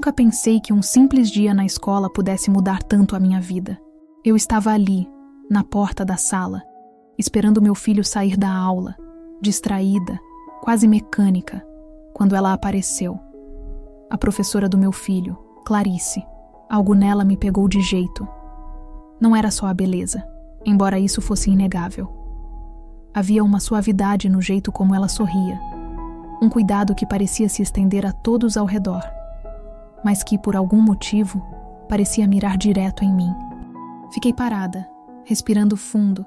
Nunca pensei que um simples dia na escola pudesse mudar tanto a minha vida. Eu estava ali, na porta da sala, esperando meu filho sair da aula, distraída, quase mecânica, quando ela apareceu. A professora do meu filho, Clarice. Algo nela me pegou de jeito. Não era só a beleza, embora isso fosse inegável. Havia uma suavidade no jeito como ela sorria, um cuidado que parecia se estender a todos ao redor, mas que, por algum motivo, parecia mirar direto em mim. Fiquei parada, respirando fundo,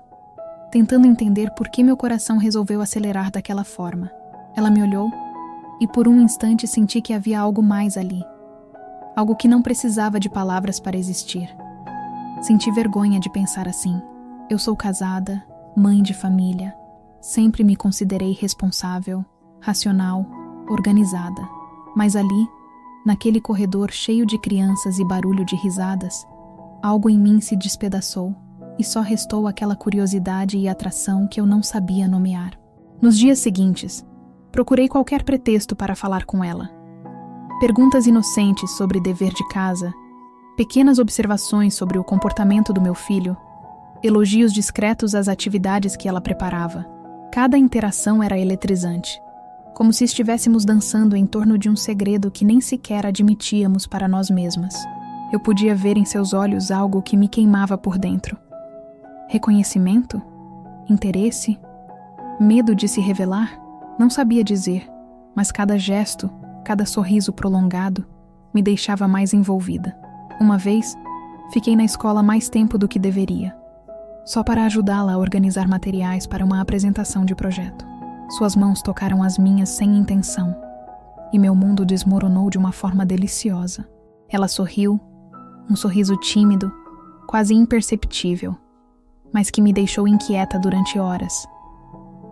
tentando entender por que meu coração resolveu acelerar daquela forma. Ela me olhou e por um instante senti que havia algo mais ali. Algo que não precisava de palavras para existir. Senti vergonha de pensar assim. Eu sou casada, mãe de família. Sempre me considerei responsável, racional, organizada. Mas ali, naquele corredor cheio de crianças e barulho de risadas, algo em mim se despedaçou e só restou aquela curiosidade e atração que eu não sabia nomear. Nos dias seguintes, procurei qualquer pretexto para falar com ela. Perguntas inocentes sobre dever de casa, pequenas observações sobre o comportamento do meu filho, elogios discretos às atividades que ela preparava. Cada interação era eletrizante, como se estivéssemos dançando em torno de um segredo que nem sequer admitíamos para nós mesmas. Eu podia ver em seus olhos algo que me queimava por dentro. Reconhecimento? Interesse? Medo de se revelar? Não sabia dizer, mas cada gesto, cada sorriso prolongado, me deixava mais envolvida. Uma vez, fiquei na escola mais tempo do que deveria, só para ajudá-la a organizar materiais para uma apresentação de projeto. Suas mãos tocaram as minhas sem intenção, e meu mundo desmoronou de uma forma deliciosa. Ela sorriu, um sorriso tímido, quase imperceptível, mas que me deixou inquieta durante horas.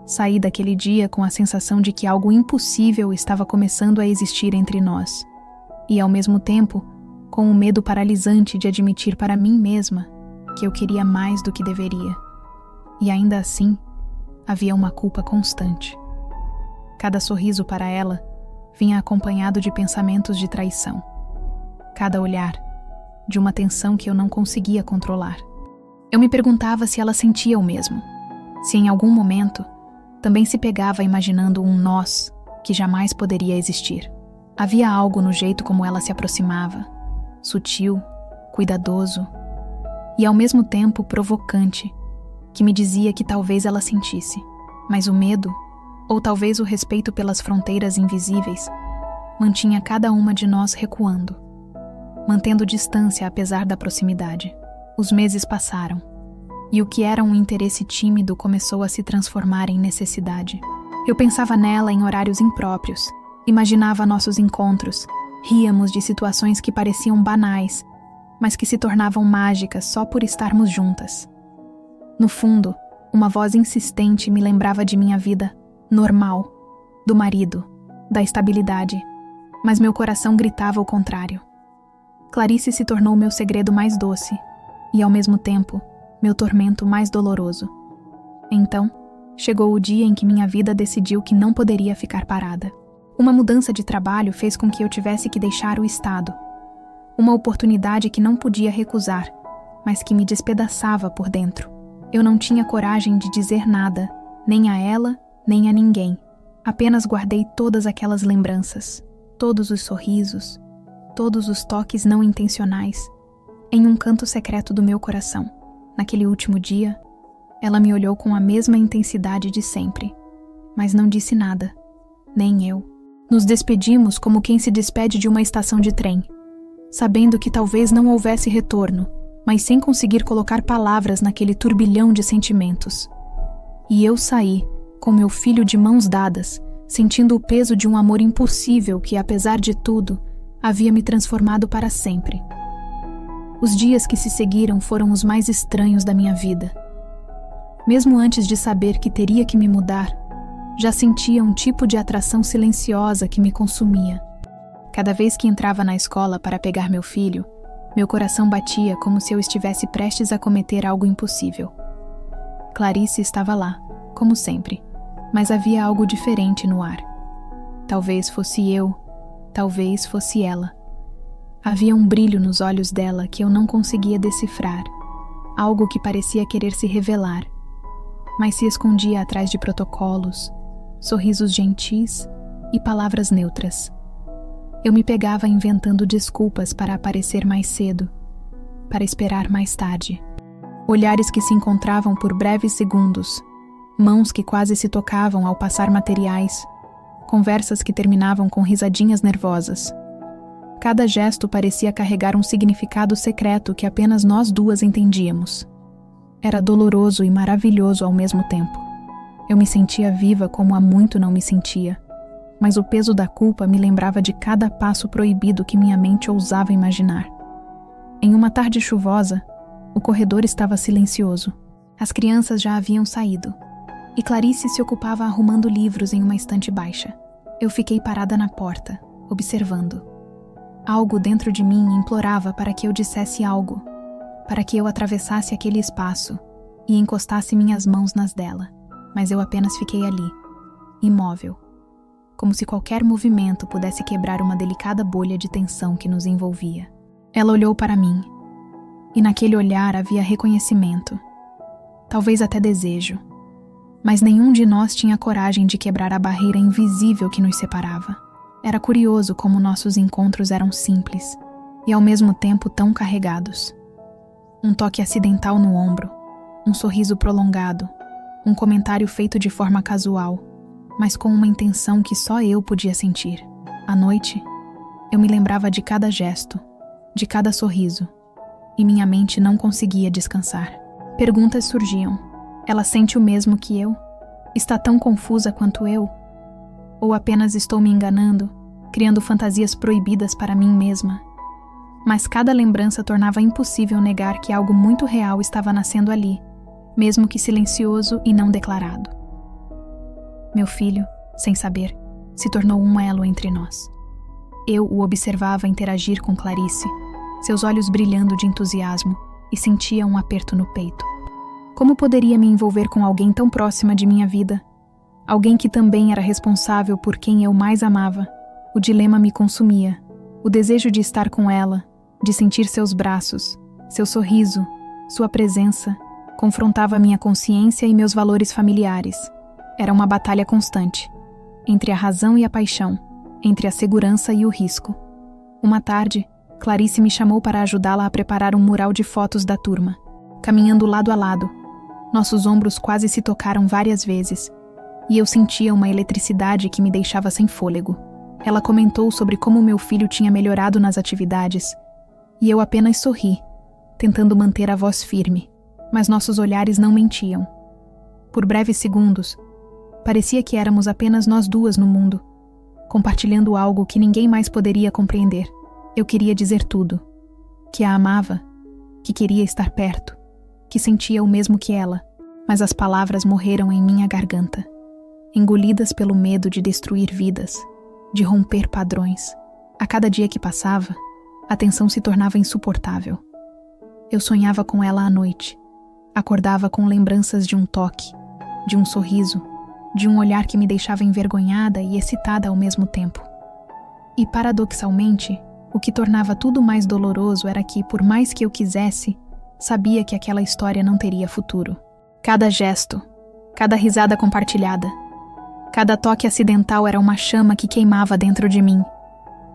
Saí daquele dia com a sensação de que algo impossível estava começando a existir entre nós, e ao mesmo tempo, com o medo paralisante de admitir para mim mesma que eu queria mais do que deveria. E ainda assim, havia uma culpa constante. Cada sorriso para ela vinha acompanhado de pensamentos de traição. Cada olhar, de uma tensão que eu não conseguia controlar. Eu me perguntava se ela sentia o mesmo, se em algum momento também se pegava imaginando um nós que jamais poderia existir. Havia algo no jeito como ela se aproximava, sutil, cuidadoso e ao mesmo tempo provocante, que me dizia que talvez ela sentisse, mas o medo, ou talvez o respeito pelas fronteiras invisíveis, mantinha cada uma de nós recuando, mantendo distância apesar da proximidade. Os meses passaram, e o que era um interesse tímido começou a se transformar em necessidade. Eu pensava nela em horários impróprios, imaginava nossos encontros, ríamos de situações que pareciam banais, mas que se tornavam mágicas só por estarmos juntas. No fundo, uma voz insistente me lembrava de minha vida normal, do marido, da estabilidade, mas meu coração gritava o contrário. Clarice se tornou meu segredo mais doce, e ao mesmo tempo, meu tormento mais doloroso. Então, chegou o dia em que minha vida decidiu que não poderia ficar parada. Uma mudança de trabalho fez com que eu tivesse que deixar o estado. Uma oportunidade que não podia recusar, mas que me despedaçava por dentro. Eu não tinha coragem de dizer nada, nem a ela, nem a ninguém. Apenas guardei todas aquelas lembranças, todos os sorrisos, todos os toques não intencionais, em um canto secreto do meu coração. Naquele último dia, ela me olhou com a mesma intensidade de sempre, mas não disse nada, nem eu. Nos despedimos como quem se despede de uma estação de trem, sabendo que talvez não houvesse retorno, mas sem conseguir colocar palavras naquele turbilhão de sentimentos. E eu saí, com meu filho de mãos dadas, sentindo o peso de um amor impossível que, apesar de tudo, havia me transformado para sempre. Os dias que se seguiram foram os mais estranhos da minha vida. Mesmo antes de saber que teria que me mudar, já sentia um tipo de atração silenciosa que me consumia. Cada vez que entrava na escola para pegar meu filho, meu coração batia como se eu estivesse prestes a cometer algo impossível. Clarice estava lá, como sempre, mas havia algo diferente no ar. Talvez fosse eu, talvez fosse ela. Havia um brilho nos olhos dela que eu não conseguia decifrar, algo que parecia querer se revelar, mas se escondia atrás de protocolos, sorrisos gentis e palavras neutras. Eu me pegava inventando desculpas para aparecer mais cedo, para esperar mais tarde. Olhares que se encontravam por breves segundos, mãos que quase se tocavam ao passar materiais, conversas que terminavam com risadinhas nervosas. Cada gesto parecia carregar um significado secreto que apenas nós duas entendíamos. Era doloroso e maravilhoso ao mesmo tempo. Eu me sentia viva como há muito não me sentia, mas o peso da culpa me lembrava de cada passo proibido que minha mente ousava imaginar. Em uma tarde chuvosa, o corredor estava silencioso. As crianças já haviam saído, e Clarice se ocupava arrumando livros em uma estante baixa. Eu fiquei parada na porta, observando. Algo dentro de mim implorava para que eu dissesse algo, para que eu atravessasse aquele espaço e encostasse minhas mãos nas dela, mas eu apenas fiquei ali, imóvel, como se qualquer movimento pudesse quebrar uma delicada bolha de tensão que nos envolvia. Ela olhou para mim, e naquele olhar havia reconhecimento, talvez até desejo, mas nenhum de nós tinha coragem de quebrar a barreira invisível que nos separava. Era curioso como nossos encontros eram simples e ao mesmo tempo tão carregados. Um toque acidental no ombro, um sorriso prolongado, um comentário feito de forma casual, mas com uma intenção que só eu podia sentir. À noite, eu me lembrava de cada gesto, de cada sorriso, e minha mente não conseguia descansar. Perguntas surgiam. Ela sente o mesmo que eu? Está tão confusa quanto eu? Ou apenas estou me enganando, criando fantasias proibidas para mim mesma? Mas cada lembrança tornava impossível negar que algo muito real estava nascendo ali, mesmo que silencioso e não declarado. Meu filho, sem saber, se tornou um elo entre nós. Eu o observava interagir com Clarice, seus olhos brilhando de entusiasmo, e sentia um aperto no peito. Como poderia me envolver com alguém tão próxima de minha vida? Alguém que também era responsável por quem eu mais amava. O dilema me consumia. O desejo de estar com ela, de sentir seus braços, seu sorriso, sua presença, confrontava minha consciência e meus valores familiares. Era uma batalha constante, entre a razão e a paixão, entre a segurança e o risco. Uma tarde, Clarice me chamou para ajudá-la a preparar um mural de fotos da turma. Caminhando lado a lado, nossos ombros quase se tocaram várias vezes, e eu sentia uma eletricidade que me deixava sem fôlego. Ela comentou sobre como meu filho tinha melhorado nas atividades, e eu apenas sorri, tentando manter a voz firme, mas nossos olhares não mentiam. Por breves segundos, parecia que éramos apenas nós duas no mundo, compartilhando algo que ninguém mais poderia compreender. Eu queria dizer tudo, que a amava, que queria estar perto, que sentia o mesmo que ela, mas as palavras morreram em minha garganta, engolidas pelo medo de destruir vidas, de romper padrões. A cada dia que passava, a tensão se tornava insuportável. Eu sonhava com ela à noite, acordava com lembranças de um toque, de um sorriso, de um olhar que me deixava envergonhada e excitada ao mesmo tempo. E, paradoxalmente, o que tornava tudo mais doloroso era que, por mais que eu quisesse, sabia que aquela história não teria futuro. Cada gesto, cada risada compartilhada, cada toque acidental era uma chama que queimava dentro de mim,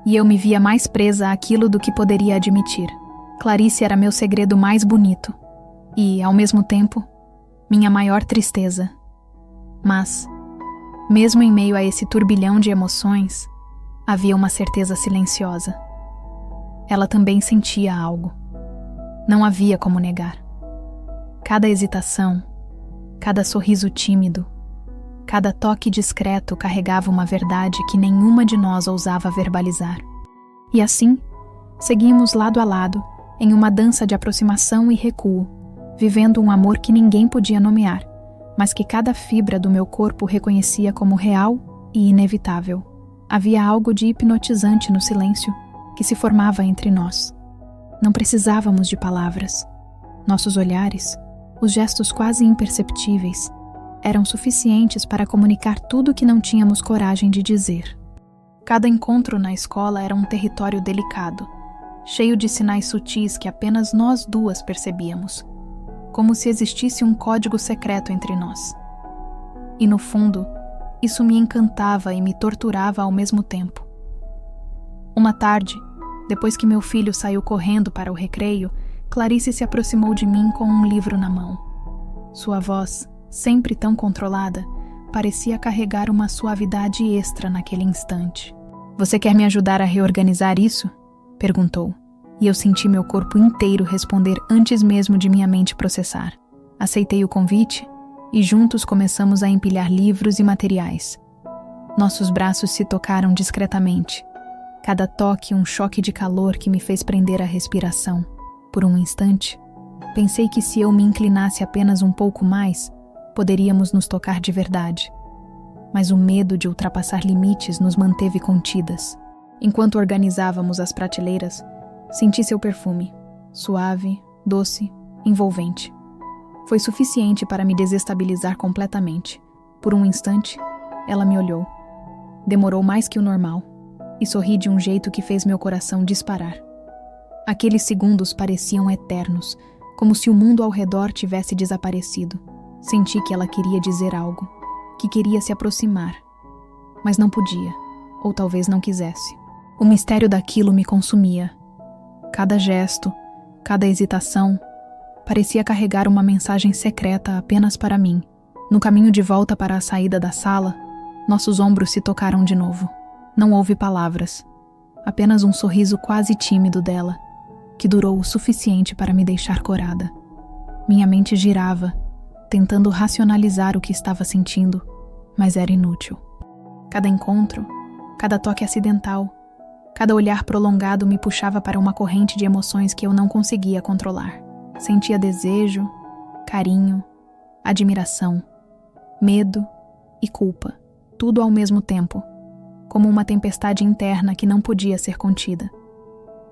e eu me via mais presa àquilo do que poderia admitir. Clarice era meu segredo mais bonito e, ao mesmo tempo, minha maior tristeza. Mas, mesmo em meio a esse turbilhão de emoções, havia uma certeza silenciosa. Ela também sentia algo. Não havia como negar. Cada hesitação, cada sorriso tímido, cada toque discreto carregava uma verdade que nenhuma de nós ousava verbalizar. E assim, seguimos lado a lado, em uma dança de aproximação e recuo, vivendo um amor que ninguém podia nomear, mas que cada fibra do meu corpo reconhecia como real e inevitável. Havia algo de hipnotizante no silêncio que se formava entre nós. Não precisávamos de palavras. Nossos olhares, os gestos quase imperceptíveis, eram suficientes para comunicar tudo o que não tínhamos coragem de dizer. Cada encontro na escola era um território delicado, cheio de sinais sutis que apenas nós duas percebíamos, como se existisse um código secreto entre nós. E no fundo, isso me encantava e me torturava ao mesmo tempo. Uma tarde, depois que meu filho saiu correndo para o recreio, Clarice se aproximou de mim com um livro na mão. Sua voz, sempre tão controlada, parecia carregar uma suavidade extra naquele instante. "Você quer me ajudar a reorganizar isso?" perguntou, e eu senti meu corpo inteiro responder antes mesmo de minha mente processar. Aceitei o convite e juntos começamos a empilhar livros e materiais. Nossos braços se tocaram discretamente. Cada toque um choque de calor que me fez prender a respiração. Por um instante, pensei que se eu me inclinasse apenas um pouco mais, poderíamos nos tocar de verdade. Mas o medo de ultrapassar limites nos manteve contidas. Enquanto organizávamos as prateleiras, senti seu perfume, suave, doce, envolvente. Foi suficiente para me desestabilizar completamente. Por um instante, ela me olhou. Demorou mais que o normal, e sorri de um jeito que fez meu coração disparar. Aqueles segundos pareciam eternos, como se o mundo ao redor tivesse desaparecido. Senti que ela queria dizer algo, que queria se aproximar, mas não podia, ou talvez não quisesse. O mistério daquilo me consumia. Cada gesto, cada hesitação, parecia carregar uma mensagem secreta apenas para mim. No caminho de volta para a saída da sala, nossos ombros se tocaram de novo. Não houve palavras, apenas um sorriso quase tímido dela, que durou o suficiente para me deixar corada. Minha mente girava, tentando racionalizar o que estava sentindo, mas era inútil. Cada encontro, cada toque acidental, cada olhar prolongado me puxava para uma corrente de emoções que eu não conseguia controlar. Sentia desejo, carinho, admiração, medo e culpa, tudo ao mesmo tempo, como uma tempestade interna que não podia ser contida.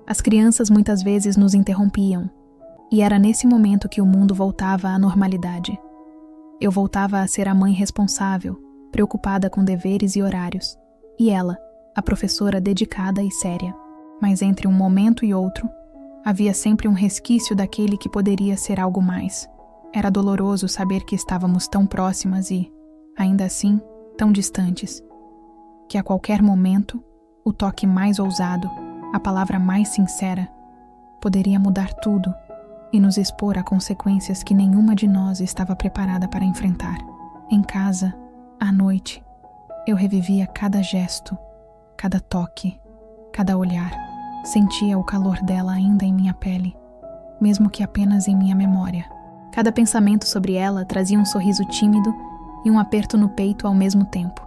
As crianças muitas vezes nos interrompiam, e era nesse momento que o mundo voltava à normalidade. Eu voltava a ser a mãe responsável, preocupada com deveres e horários, e ela, a professora dedicada e séria. Mas entre um momento e outro, havia sempre um resquício daquele que poderia ser algo mais. Era doloroso saber que estávamos tão próximas e, ainda assim, tão distantes. Que a qualquer momento, o toque mais ousado, a palavra mais sincera, poderia mudar tudo e nos expor a consequências que nenhuma de nós estava preparada para enfrentar. Em casa, à noite, eu revivia cada gesto, cada toque, cada olhar. Sentia o calor dela ainda em minha pele, mesmo que apenas em minha memória. Cada pensamento sobre ela trazia um sorriso tímido e um aperto no peito ao mesmo tempo.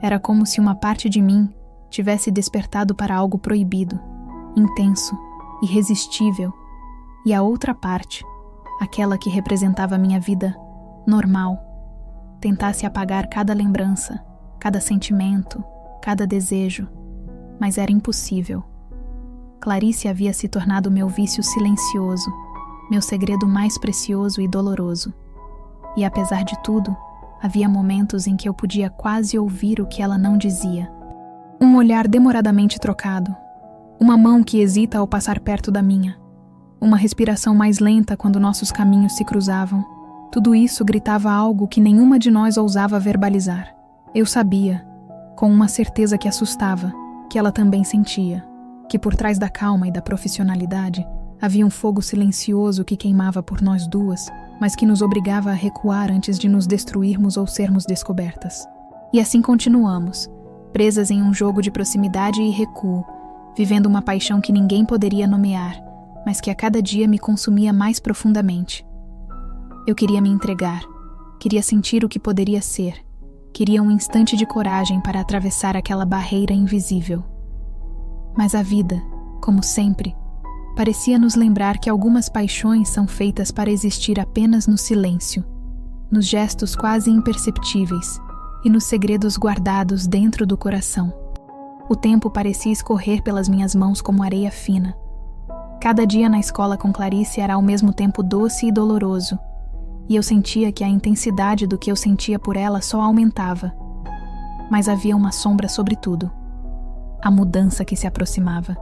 Era como se uma parte de mim tivesse despertado para algo proibido, intenso, irresistível, e a outra parte, aquela que representava minha vida normal, tentasse apagar cada lembrança, cada sentimento, cada desejo, mas era impossível. Clarice havia se tornado meu vício silencioso, meu segredo mais precioso e doloroso. E apesar de tudo, havia momentos em que eu podia quase ouvir o que ela não dizia. Um olhar demoradamente trocado, uma mão que hesita ao passar perto da minha, uma respiração mais lenta quando nossos caminhos se cruzavam. Tudo isso gritava algo que nenhuma de nós ousava verbalizar. Eu sabia, com uma certeza que assustava, que ela também sentia, que por trás da calma e da profissionalidade havia um fogo silencioso que queimava por nós duas, mas que nos obrigava a recuar antes de nos destruirmos ou sermos descobertas. E assim continuamos, presas em um jogo de proximidade e recuo, vivendo uma paixão que ninguém poderia nomear, mas que a cada dia me consumia mais profundamente. Eu queria me entregar, queria sentir o que poderia ser, queria um instante de coragem para atravessar aquela barreira invisível. Mas a vida, como sempre, parecia nos lembrar que algumas paixões são feitas para existir apenas no silêncio, nos gestos quase imperceptíveis e nos segredos guardados dentro do coração. O tempo parecia escorrer pelas minhas mãos como areia fina. Cada dia na escola com Clarice era ao mesmo tempo doce e doloroso, e eu sentia que a intensidade do que eu sentia por ela só aumentava. Mas havia uma sombra sobre tudo, a mudança que se aproximava.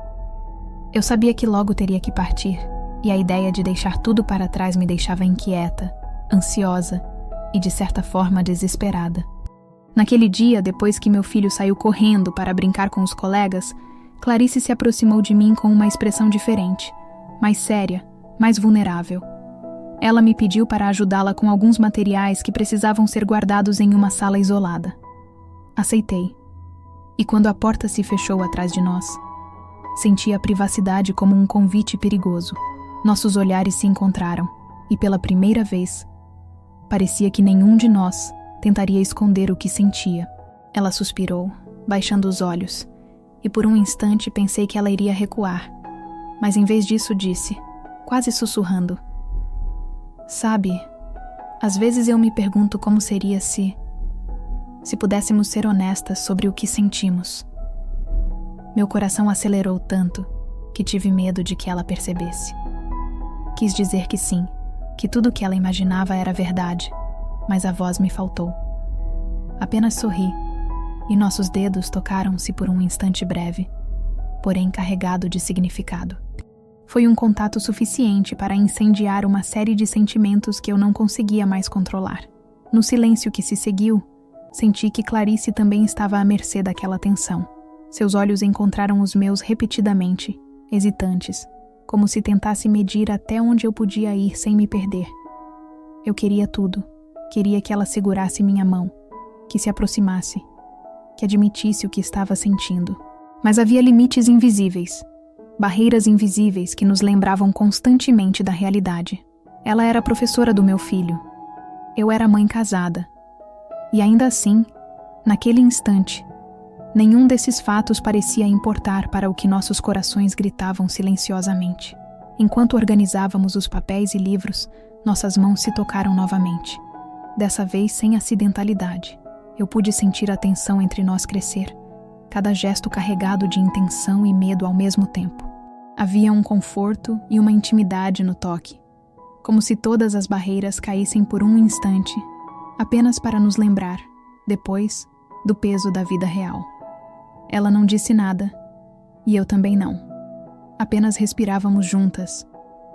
Eu sabia que logo teria que partir, e a ideia de deixar tudo para trás me deixava inquieta, ansiosa e, de certa forma, desesperada. Naquele dia, depois que meu filho saiu correndo para brincar com os colegas, Clarice se aproximou de mim com uma expressão diferente, mais séria, mais vulnerável. Ela me pediu para ajudá-la com alguns materiais que precisavam ser guardados em uma sala isolada. Aceitei. E quando a porta se fechou atrás de nós, senti a privacidade como um convite perigoso. Nossos olhares se encontraram, e pela primeira vez, parecia que nenhum de nós tentaria esconder o que sentia. Ela suspirou, baixando os olhos, e por um instante pensei que ela iria recuar, mas em vez disso disse, quase sussurrando: "Sabe, às vezes eu me pergunto como seria se pudéssemos ser honestas sobre o que sentimos." Meu coração acelerou tanto que tive medo de que ela percebesse. Quis dizer que sim, que tudo o que ela imaginava era verdade, mas a voz me faltou. Apenas sorri, e nossos dedos tocaram-se por um instante breve, porém carregado de significado. Foi um contato suficiente para incendiar uma série de sentimentos que eu não conseguia mais controlar. No silêncio que se seguiu, senti que Clarice também estava à mercê daquela tensão. Seus olhos encontraram os meus repetidamente, hesitantes, como se tentasse medir até onde eu podia ir sem me perder. Eu queria tudo. Queria que ela segurasse minha mão, que se aproximasse, que admitisse o que estava sentindo. Mas havia limites invisíveis, barreiras invisíveis que nos lembravam constantemente da realidade. Ela era professora do meu filho. Eu era mãe casada. E ainda assim, naquele instante, nenhum desses fatos parecia importar para o que nossos corações gritavam silenciosamente. Enquanto organizávamos os papéis e livros, nossas mãos se tocaram novamente. Dessa vez sem acidentalidade. Eu pude sentir a tensão entre nós crescer, cada gesto carregado de intenção e medo ao mesmo tempo. Havia um conforto e uma intimidade no toque, como se todas as barreiras caíssem por um instante, apenas para nos lembrar, depois, do peso da vida real. Ela não disse nada, e eu também não. Apenas respirávamos juntas,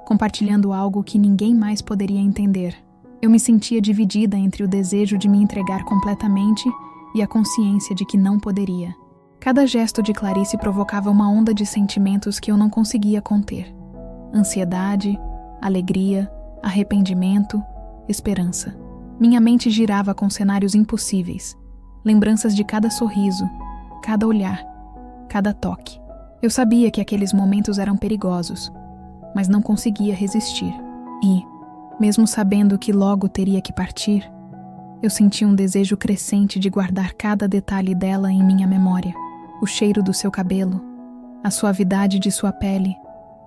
compartilhando algo que ninguém mais poderia entender. Eu me sentia dividida entre o desejo de me entregar completamente e a consciência de que não poderia. Cada gesto de Clarice provocava uma onda de sentimentos que eu não conseguia conter. Ansiedade, alegria, arrependimento, esperança. Minha mente girava com cenários impossíveis, lembranças de cada sorriso, cada olhar, cada toque. Eu sabia que aqueles momentos eram perigosos, mas não conseguia resistir. E, mesmo sabendo que logo teria que partir, eu sentia um desejo crescente de guardar cada detalhe dela em minha memória. O cheiro do seu cabelo, a suavidade de sua pele,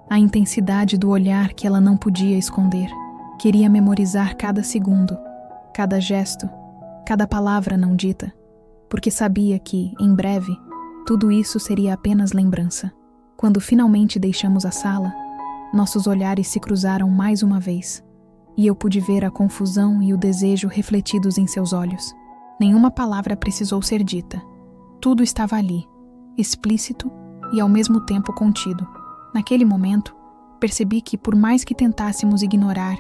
a intensidade do olhar que ela não podia esconder. Queria memorizar cada segundo, cada gesto, cada palavra não dita, porque sabia que, em breve, tudo isso seria apenas lembrança. Quando finalmente deixamos a sala, nossos olhares se cruzaram mais uma vez, e eu pude ver a confusão e o desejo refletidos em seus olhos. Nenhuma palavra precisou ser dita. Tudo estava ali, explícito e ao mesmo tempo contido. Naquele momento, percebi que por mais que tentássemos ignorar,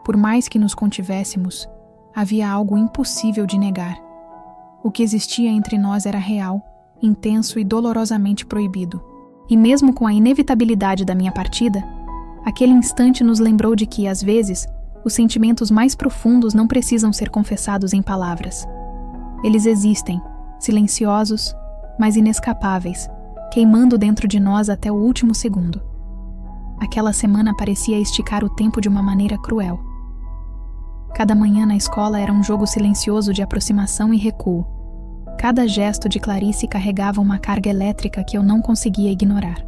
por mais que nos contivéssemos, havia algo impossível de negar. O que existia entre nós era real, intenso e dolorosamente proibido. E mesmo com a inevitabilidade da minha partida, aquele instante nos lembrou de que, às vezes, os sentimentos mais profundos não precisam ser confessados em palavras. Eles existem, silenciosos, mas inescapáveis, queimando dentro de nós até o último segundo. Aquela semana parecia esticar o tempo de uma maneira cruel. Cada manhã na escola era um jogo silencioso de aproximação e recuo. Cada gesto de Clarice carregava uma carga elétrica que eu não conseguia ignorar.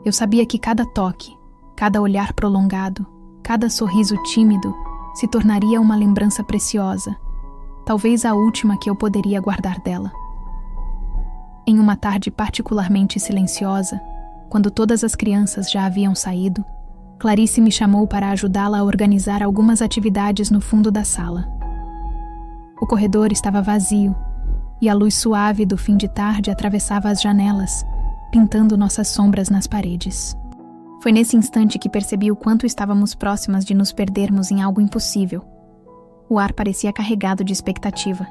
Eu sabia que cada toque, cada olhar prolongado, cada sorriso tímido se tornaria uma lembrança preciosa, talvez a última que eu poderia guardar dela. Em uma tarde particularmente silenciosa, quando todas as crianças já haviam saído, Clarice me chamou para ajudá-la a organizar algumas atividades no fundo da sala. O corredor estava vazio, e a luz suave do fim de tarde atravessava as janelas, pintando nossas sombras nas paredes. Foi nesse instante que percebi o quanto estávamos próximas de nos perdermos em algo impossível. O ar parecia carregado de expectativa,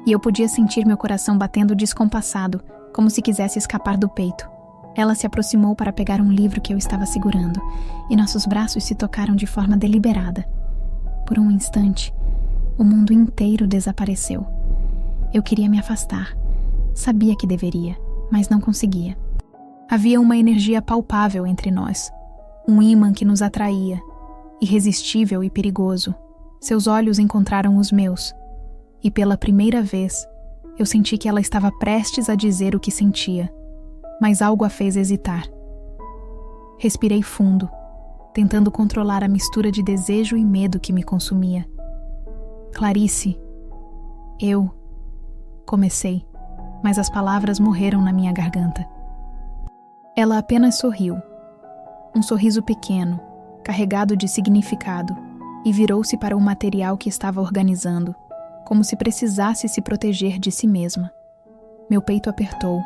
e eu podia sentir meu coração batendo descompassado, como se quisesse escapar do peito. Ela se aproximou para pegar um livro que eu estava segurando, e nossos braços se tocaram de forma deliberada. Por um instante, o mundo inteiro desapareceu. Eu queria me afastar. Sabia que deveria, mas não conseguia. Havia uma energia palpável entre nós, um ímã que nos atraía, irresistível e perigoso. Seus olhos encontraram os meus, e pela primeira vez, eu senti que ela estava prestes a dizer o que sentia, mas algo a fez hesitar. Respirei fundo, tentando controlar a mistura de desejo e medo que me consumia. Clarice, eu... Comecei, mas as palavras morreram na minha garganta. Ela apenas sorriu. Um sorriso pequeno, carregado de significado, e virou-se para o material que estava organizando, como se precisasse se proteger de si mesma. Meu peito apertou.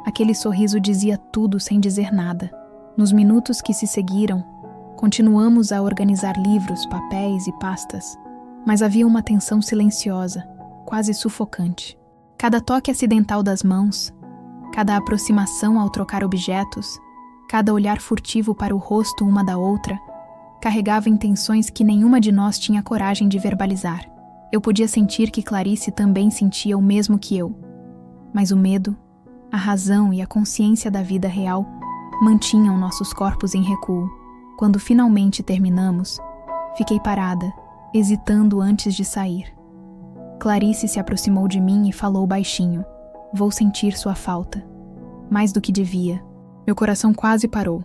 Aquele sorriso dizia tudo sem dizer nada. Nos minutos que se seguiram, continuamos a organizar livros, papéis e pastas, mas havia uma tensão silenciosa, quase sufocante. Cada toque acidental das mãos, cada aproximação ao trocar objetos, cada olhar furtivo para o rosto uma da outra, carregava intenções que nenhuma de nós tinha coragem de verbalizar. Eu podia sentir que Clarice também sentia o mesmo que eu, mas o medo, a razão e a consciência da vida real mantinham nossos corpos em recuo. Quando finalmente terminamos, fiquei parada, hesitando antes de sair. Clarice se aproximou de mim e falou baixinho: "Vou sentir sua falta." Mais do que devia. Meu coração quase parou.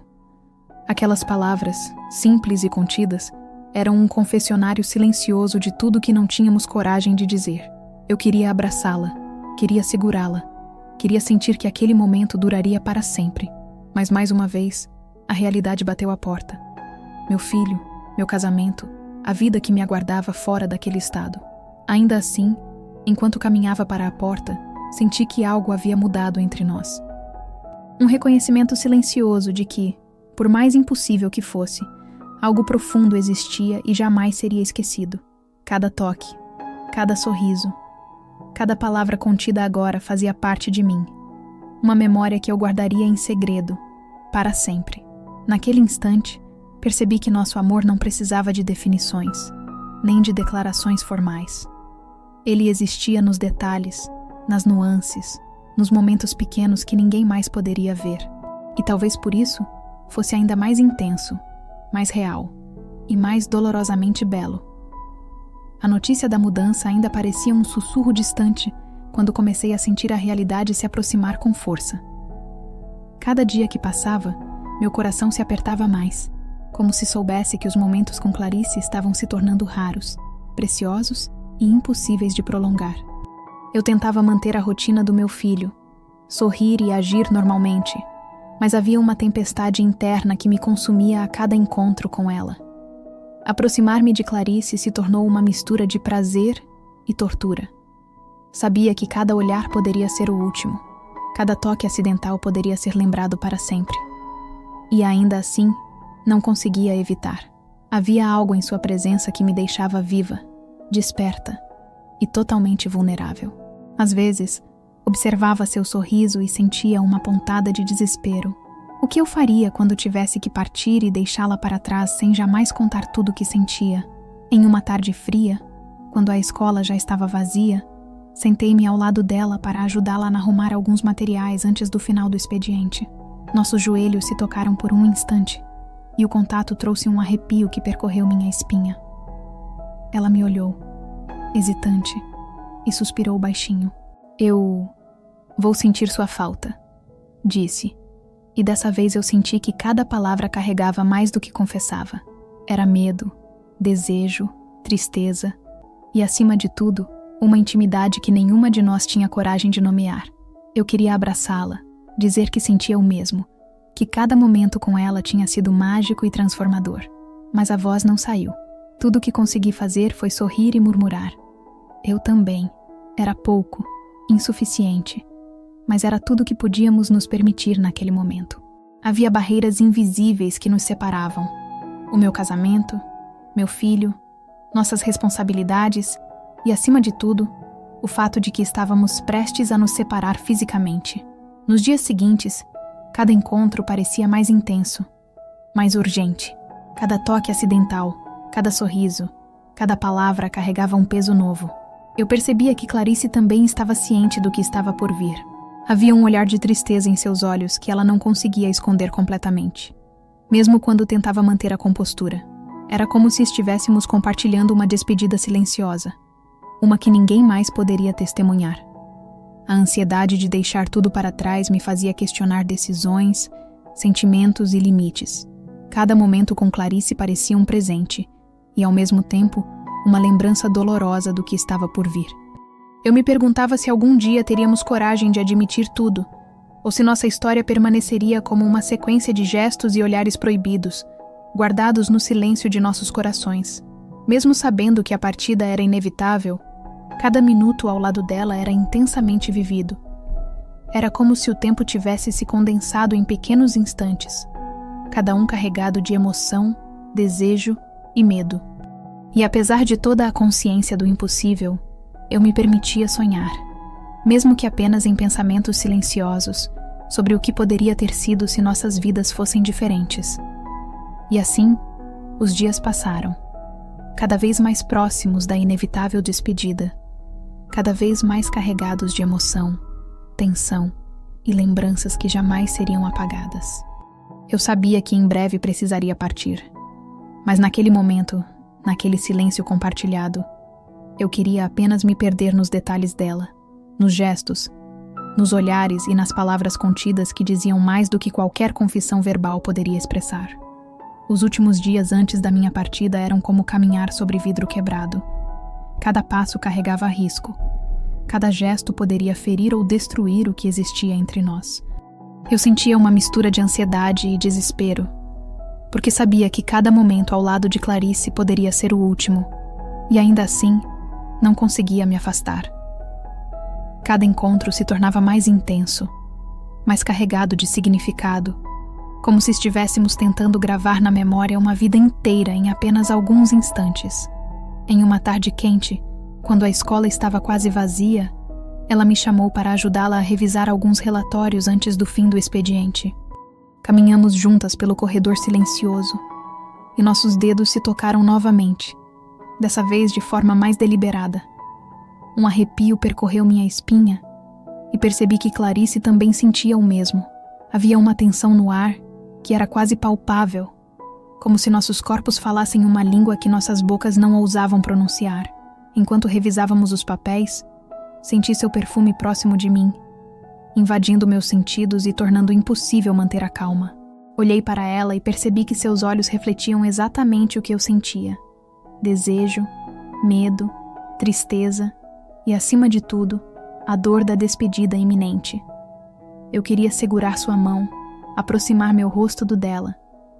Aquelas palavras, simples e contidas, eram um confessionário silencioso de tudo que não tínhamos coragem de dizer. Eu queria abraçá-la, queria segurá-la, queria sentir que aquele momento duraria para sempre. Mas mais uma vez, a realidade bateu à porta. Meu filho, meu casamento, a vida que me aguardava fora daquele estado. Ainda assim, enquanto caminhava para a porta, senti que algo havia mudado entre nós. Um reconhecimento silencioso de que, por mais impossível que fosse, algo profundo existia e jamais seria esquecido. Cada toque, cada sorriso, cada palavra contida agora fazia parte de mim. Uma memória que eu guardaria em segredo, para sempre. Naquele instante, percebi que nosso amor não precisava de definições, nem de declarações formais. Ele existia nos detalhes, nas nuances, nos momentos pequenos que ninguém mais poderia ver. E talvez por isso fosse ainda mais intenso, mais real e mais dolorosamente belo. A notícia da mudança ainda parecia um sussurro distante quando comecei a sentir a realidade se aproximar com força. Cada dia que passava, meu coração se apertava mais, como se soubesse que os momentos com Clarice estavam se tornando raros, preciosos e impossíveis de prolongar. Eu tentava manter a rotina do meu filho, sorrir e agir normalmente, mas havia uma tempestade interna que me consumia a cada encontro com ela. Aproximar-me de Clarice se tornou uma mistura de prazer e tortura. Sabia que cada olhar poderia ser o último, cada toque acidental poderia ser lembrado para sempre. E ainda assim, não conseguia evitar. Havia algo em sua presença que me deixava viva, desperta e totalmente vulnerável. Às vezes, observava seu sorriso e sentia uma pontada de desespero. O que eu faria quando tivesse que partir e deixá-la para trás sem jamais contar tudo o que sentia? Em uma tarde fria, quando a escola já estava vazia, sentei-me ao lado dela para ajudá-la a arrumar alguns materiais antes do final do expediente. Nossos joelhos se tocaram por um instante, e o contato trouxe um arrepio que percorreu minha espinha. Ela me olhou, hesitante, e suspirou baixinho. "Eu vou sentir sua falta", disse, e dessa vez eu senti que cada palavra carregava mais do que confessava. Era medo, desejo, tristeza e, acima de tudo, uma intimidade que nenhuma de nós tinha coragem de nomear. Eu queria abraçá-la, dizer que sentia o mesmo, que cada momento com ela tinha sido mágico e transformador. Mas a voz não saiu. Tudo o que consegui fazer foi sorrir e murmurar. Eu também. Era pouco, insuficiente, mas era tudo o que podíamos nos permitir naquele momento. Havia barreiras invisíveis que nos separavam. O meu casamento, meu filho, nossas responsabilidades e, acima de tudo, o fato de que estávamos prestes a nos separar fisicamente. Nos dias seguintes, cada encontro parecia mais intenso, mais urgente. Cada toque acidental, cada sorriso, cada palavra carregava um peso novo. Eu percebia que Clarice também estava ciente do que estava por vir. Havia um olhar de tristeza em seus olhos que ela não conseguia esconder completamente, mesmo quando tentava manter a compostura. Era como se estivéssemos compartilhando uma despedida silenciosa, uma que ninguém mais poderia testemunhar. A ansiedade de deixar tudo para trás me fazia questionar decisões, sentimentos e limites. Cada momento com Clarice parecia um presente, e ao mesmo tempo, uma lembrança dolorosa do que estava por vir. Eu me perguntava se algum dia teríamos coragem de admitir tudo, ou se nossa história permaneceria como uma sequência de gestos e olhares proibidos, guardados no silêncio de nossos corações. Mesmo sabendo que a partida era inevitável, cada minuto ao lado dela era intensamente vivido. Era como se o tempo tivesse se condensado em pequenos instantes, cada um carregado de emoção, desejo e medo. E apesar de toda a consciência do impossível, eu me permitia sonhar, mesmo que apenas em pensamentos silenciosos, sobre o que poderia ter sido se nossas vidas fossem diferentes. E assim, os dias passaram, cada vez mais próximos da inevitável despedida, cada vez mais carregados de emoção, tensão e lembranças que jamais seriam apagadas. Eu sabia que em breve precisaria partir, mas naquele momento, naquele silêncio compartilhado, eu queria apenas me perder nos detalhes dela, nos gestos, nos olhares e nas palavras contidas que diziam mais do que qualquer confissão verbal poderia expressar. Os últimos dias antes da minha partida eram como caminhar sobre vidro quebrado. Cada passo carregava risco. Cada gesto poderia ferir ou destruir o que existia entre nós. Eu sentia uma mistura de ansiedade e desespero, porque sabia que cada momento ao lado de Clarice poderia ser o último, e ainda assim, não conseguia me afastar. Cada encontro se tornava mais intenso, mais carregado de significado, como se estivéssemos tentando gravar na memória uma vida inteira em apenas alguns instantes. Em uma tarde quente, quando a escola estava quase vazia, ela me chamou para ajudá-la a revisar alguns relatórios antes do fim do expediente. Caminhamos juntas pelo corredor silencioso, e nossos dedos se tocaram novamente, dessa vez de forma mais deliberada. Um arrepio percorreu minha espinha, e percebi que Clarice também sentia o mesmo. Havia uma tensão no ar que era quase palpável, como se nossos corpos falassem uma língua que nossas bocas não ousavam pronunciar. Enquanto revisávamos os papéis, senti seu perfume próximo de mim, invadindo meus sentidos e tornando impossível manter a calma. Olhei para ela e percebi que seus olhos refletiam exatamente o que eu sentia: desejo, medo, tristeza e, acima de tudo, a dor da despedida iminente. Eu queria segurar sua mão, aproximar meu rosto do dela,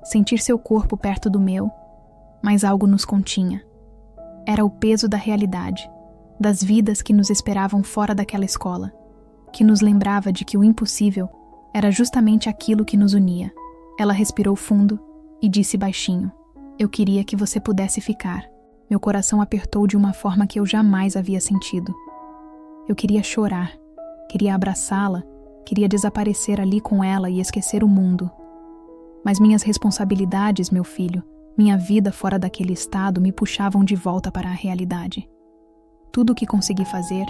sentir seu corpo perto do meu, mas algo nos continha. Era o peso da realidade, das vidas que nos esperavam fora daquela escola, que nos lembrava de que o impossível era justamente aquilo que nos unia. Ela respirou fundo e disse baixinho: "Eu queria que você pudesse ficar." Meu coração apertou de uma forma que eu jamais havia sentido. Eu queria chorar, queria abraçá-la, queria desaparecer ali com ela e esquecer o mundo. Mas minhas responsabilidades, meu filho, minha vida fora daquele estado me puxavam de volta para a realidade. Tudo o que consegui fazer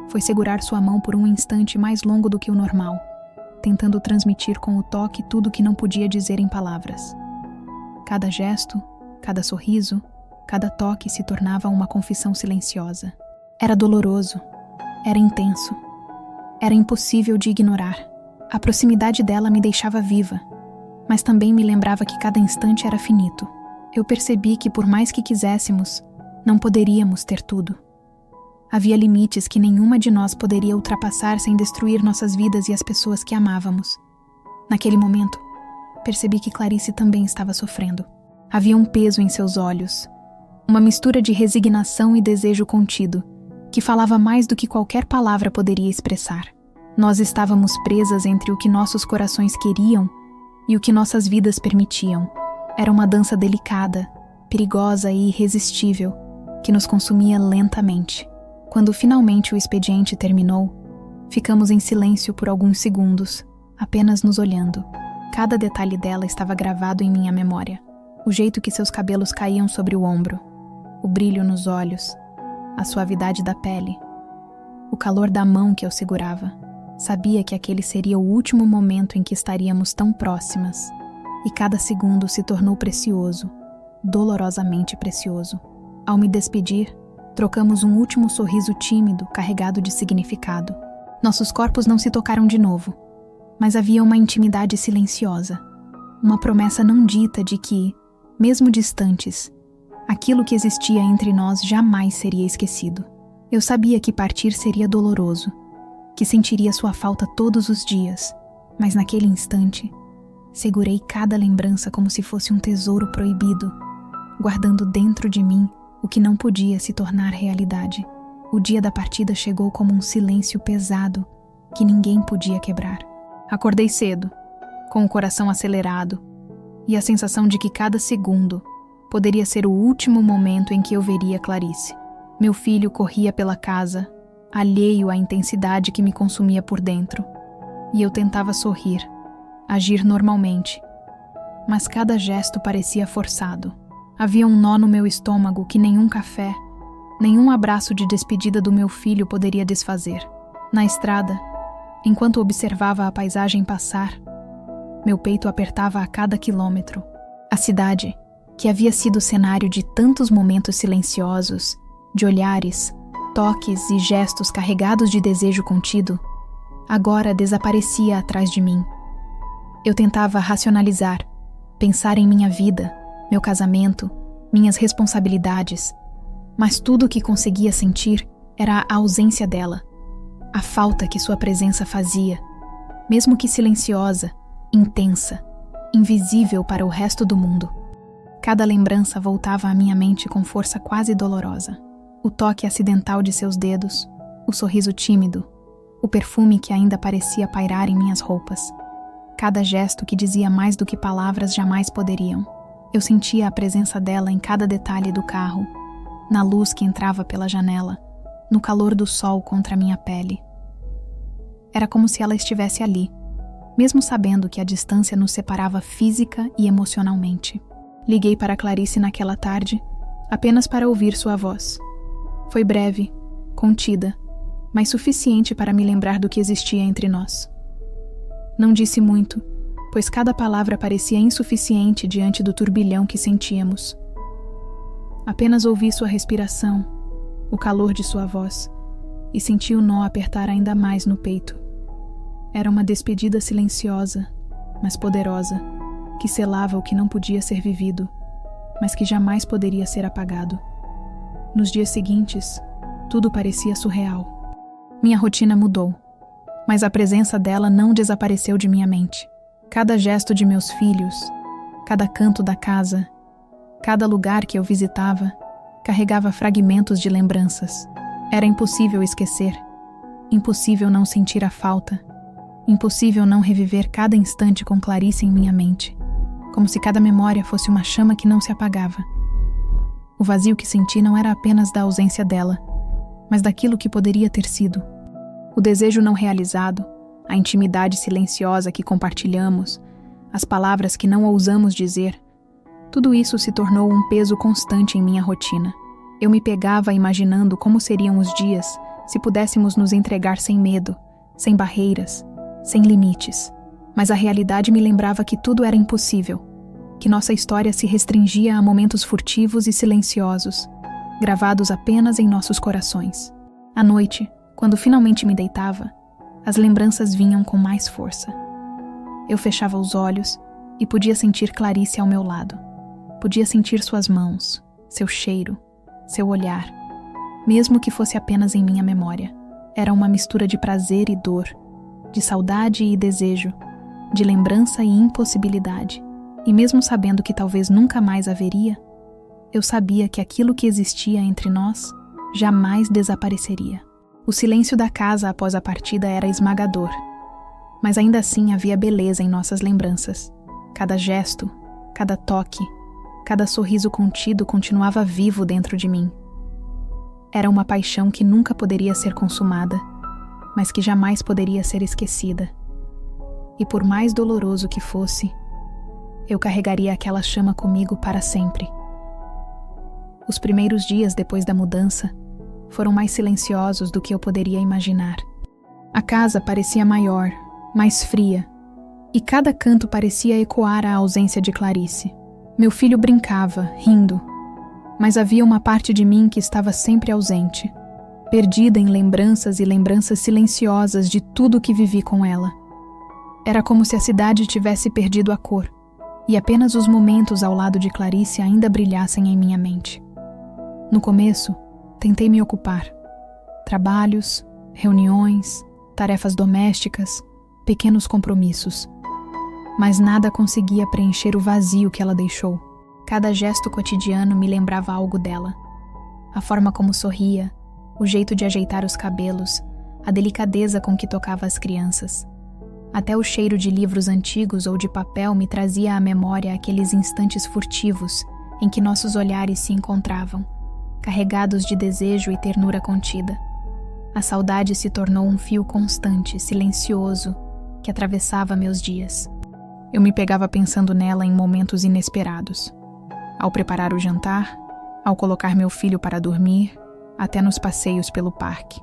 foi segurar sua mão por um instante mais longo do que o normal, tentando transmitir com o toque tudo o que não podia dizer em palavras. Cada gesto, cada sorriso, cada toque se tornava uma confissão silenciosa. Era doloroso, era intenso, era impossível de ignorar. A proximidade dela me deixava viva, mas também me lembrava que cada instante era finito. Eu percebi que, por mais que quiséssemos, não poderíamos ter tudo. Havia limites que nenhuma de nós poderia ultrapassar sem destruir nossas vidas e as pessoas que amávamos. Naquele momento, percebi que Clarice também estava sofrendo. Havia um peso em seus olhos, uma mistura de resignação e desejo contido, que falava mais do que qualquer palavra poderia expressar. Nós estávamos presas entre o que nossos corações queriam e o que nossas vidas permitiam. Era uma dança delicada, perigosa e irresistível, que nos consumia lentamente. Quando finalmente o expediente terminou, ficamos em silêncio por alguns segundos, apenas nos olhando. Cada detalhe dela estava gravado em minha memória. O jeito que seus cabelos caíam sobre o ombro, o brilho nos olhos, a suavidade da pele, o calor da mão que eu segurava. Sabia que aquele seria o último momento em que estaríamos tão próximas, e cada segundo se tornou precioso, dolorosamente precioso. Ao me despedir, trocamos um último sorriso tímido, carregado de significado. Nossos corpos não se tocaram de novo, mas havia uma intimidade silenciosa, uma promessa não dita de que, mesmo distantes, aquilo que existia entre nós jamais seria esquecido. Eu sabia que partir seria doloroso, que sentiria sua falta todos os dias, mas naquele instante, segurei cada lembrança como se fosse um tesouro proibido, guardando dentro de mim o que não podia se tornar realidade. O dia da partida chegou como um silêncio pesado que ninguém podia quebrar. Acordei cedo, com o coração acelerado, e a sensação de que cada segundo poderia ser o último momento em que eu veria Clarice. Meu filho corria pela casa, alheio à intensidade que me consumia por dentro, e eu tentava sorrir, agir normalmente, mas cada gesto parecia forçado. Havia um nó no meu estômago que nenhum café, nenhum abraço de despedida do meu filho poderia desfazer. Na estrada, enquanto observava a paisagem passar, meu peito apertava a cada quilômetro. A cidade, que havia sido cenário de tantos momentos silenciosos, de olhares, toques e gestos carregados de desejo contido, agora desaparecia atrás de mim. Eu tentava racionalizar, pensar em minha vida, meu casamento, minhas responsabilidades, mas tudo o que conseguia sentir era a ausência dela, a falta que sua presença fazia, mesmo que silenciosa, intensa, invisível para o resto do mundo. Cada lembrança voltava à minha mente com força quase dolorosa. O toque acidental de seus dedos, o sorriso tímido, o perfume que ainda parecia pairar em minhas roupas. Cada gesto que dizia mais do que palavras jamais poderiam. Eu sentia a presença dela em cada detalhe do carro, na luz que entrava pela janela, no calor do sol contra minha pele. Era como se ela estivesse ali, mesmo sabendo que a distância nos separava física e emocionalmente. Liguei para Clarice naquela tarde, apenas para ouvir sua voz. Foi breve, contida, mas suficiente para me lembrar do que existia entre nós. Não disse muito, pois cada palavra parecia insuficiente diante do turbilhão que sentíamos. Apenas ouvi sua respiração, o calor de sua voz, e senti o nó apertar ainda mais no peito. Era uma despedida silenciosa, mas poderosa, que selava o que não podia ser vivido, mas que jamais poderia ser apagado. Nos dias seguintes, tudo parecia surreal. Minha rotina mudou, mas a presença dela não desapareceu de minha mente. Cada gesto de meus filhos, cada canto da casa, cada lugar que eu visitava, carregava fragmentos de lembranças. Era impossível esquecer, impossível não sentir a falta, impossível não reviver cada instante com Clarice em minha mente, como se cada memória fosse uma chama que não se apagava. O vazio que senti não era apenas da ausência dela, mas daquilo que poderia ter sido. O desejo não realizado, a intimidade silenciosa que compartilhamos, as palavras que não ousamos dizer, tudo isso se tornou um peso constante em minha rotina. Eu me pegava imaginando como seriam os dias se pudéssemos nos entregar sem medo, sem barreiras, sem limites. Mas a realidade me lembrava que tudo era impossível, que nossa história se restringia a momentos furtivos e silenciosos, gravados apenas em nossos corações. À noite, quando finalmente me deitava, as lembranças vinham com mais força. Eu fechava os olhos e podia sentir Clarice ao meu lado. Podia sentir suas mãos, seu cheiro, seu olhar, mesmo que fosse apenas em minha memória. Era uma mistura de prazer e dor, de saudade e desejo, de lembrança e impossibilidade. E mesmo sabendo que talvez nunca mais haveria, eu sabia que aquilo que existia entre nós jamais desapareceria. O silêncio da casa após a partida era esmagador, mas ainda assim havia beleza em nossas lembranças. Cada gesto, cada toque, cada sorriso contido continuava vivo dentro de mim. Era uma paixão que nunca poderia ser consumada, mas que jamais poderia ser esquecida. E por mais doloroso que fosse, eu carregaria aquela chama comigo para sempre. Os primeiros dias depois da mudança foram mais silenciosos do que eu poderia imaginar. A casa parecia maior, mais fria, e cada canto parecia ecoar a ausência de Clarice. Meu filho brincava, rindo, mas havia uma parte de mim que estava sempre ausente, perdida em lembranças e lembranças silenciosas de tudo o que vivi com ela. Era como se a cidade tivesse perdido a cor, e apenas os momentos ao lado de Clarice ainda brilhassem em minha mente. No começo, tentei me ocupar. Trabalhos, reuniões, tarefas domésticas, pequenos compromissos. Mas nada conseguia preencher o vazio que ela deixou. Cada gesto cotidiano me lembrava algo dela. A forma como sorria, o jeito de ajeitar os cabelos, a delicadeza com que tocava as crianças. Até o cheiro de livros antigos ou de papel me trazia à memória aqueles instantes furtivos em que nossos olhares se encontravam, carregados de desejo e ternura contida. A saudade se tornou um fio constante, silencioso, que atravessava meus dias. Eu me pegava pensando nela em momentos inesperados. Ao preparar o jantar, ao colocar meu filho para dormir, até nos passeios pelo parque.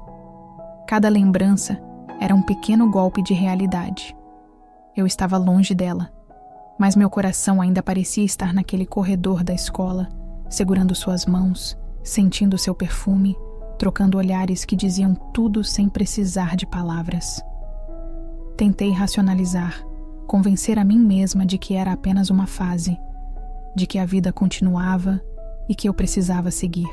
Cada lembrança era um pequeno golpe de realidade. Eu estava longe dela, mas meu coração ainda parecia estar naquele corredor da escola, segurando suas mãos, sentindo seu perfume, trocando olhares que diziam tudo sem precisar de palavras. Tentei racionalizar, convencer a mim mesma de que era apenas uma fase, de que a vida continuava e que eu precisava seguir.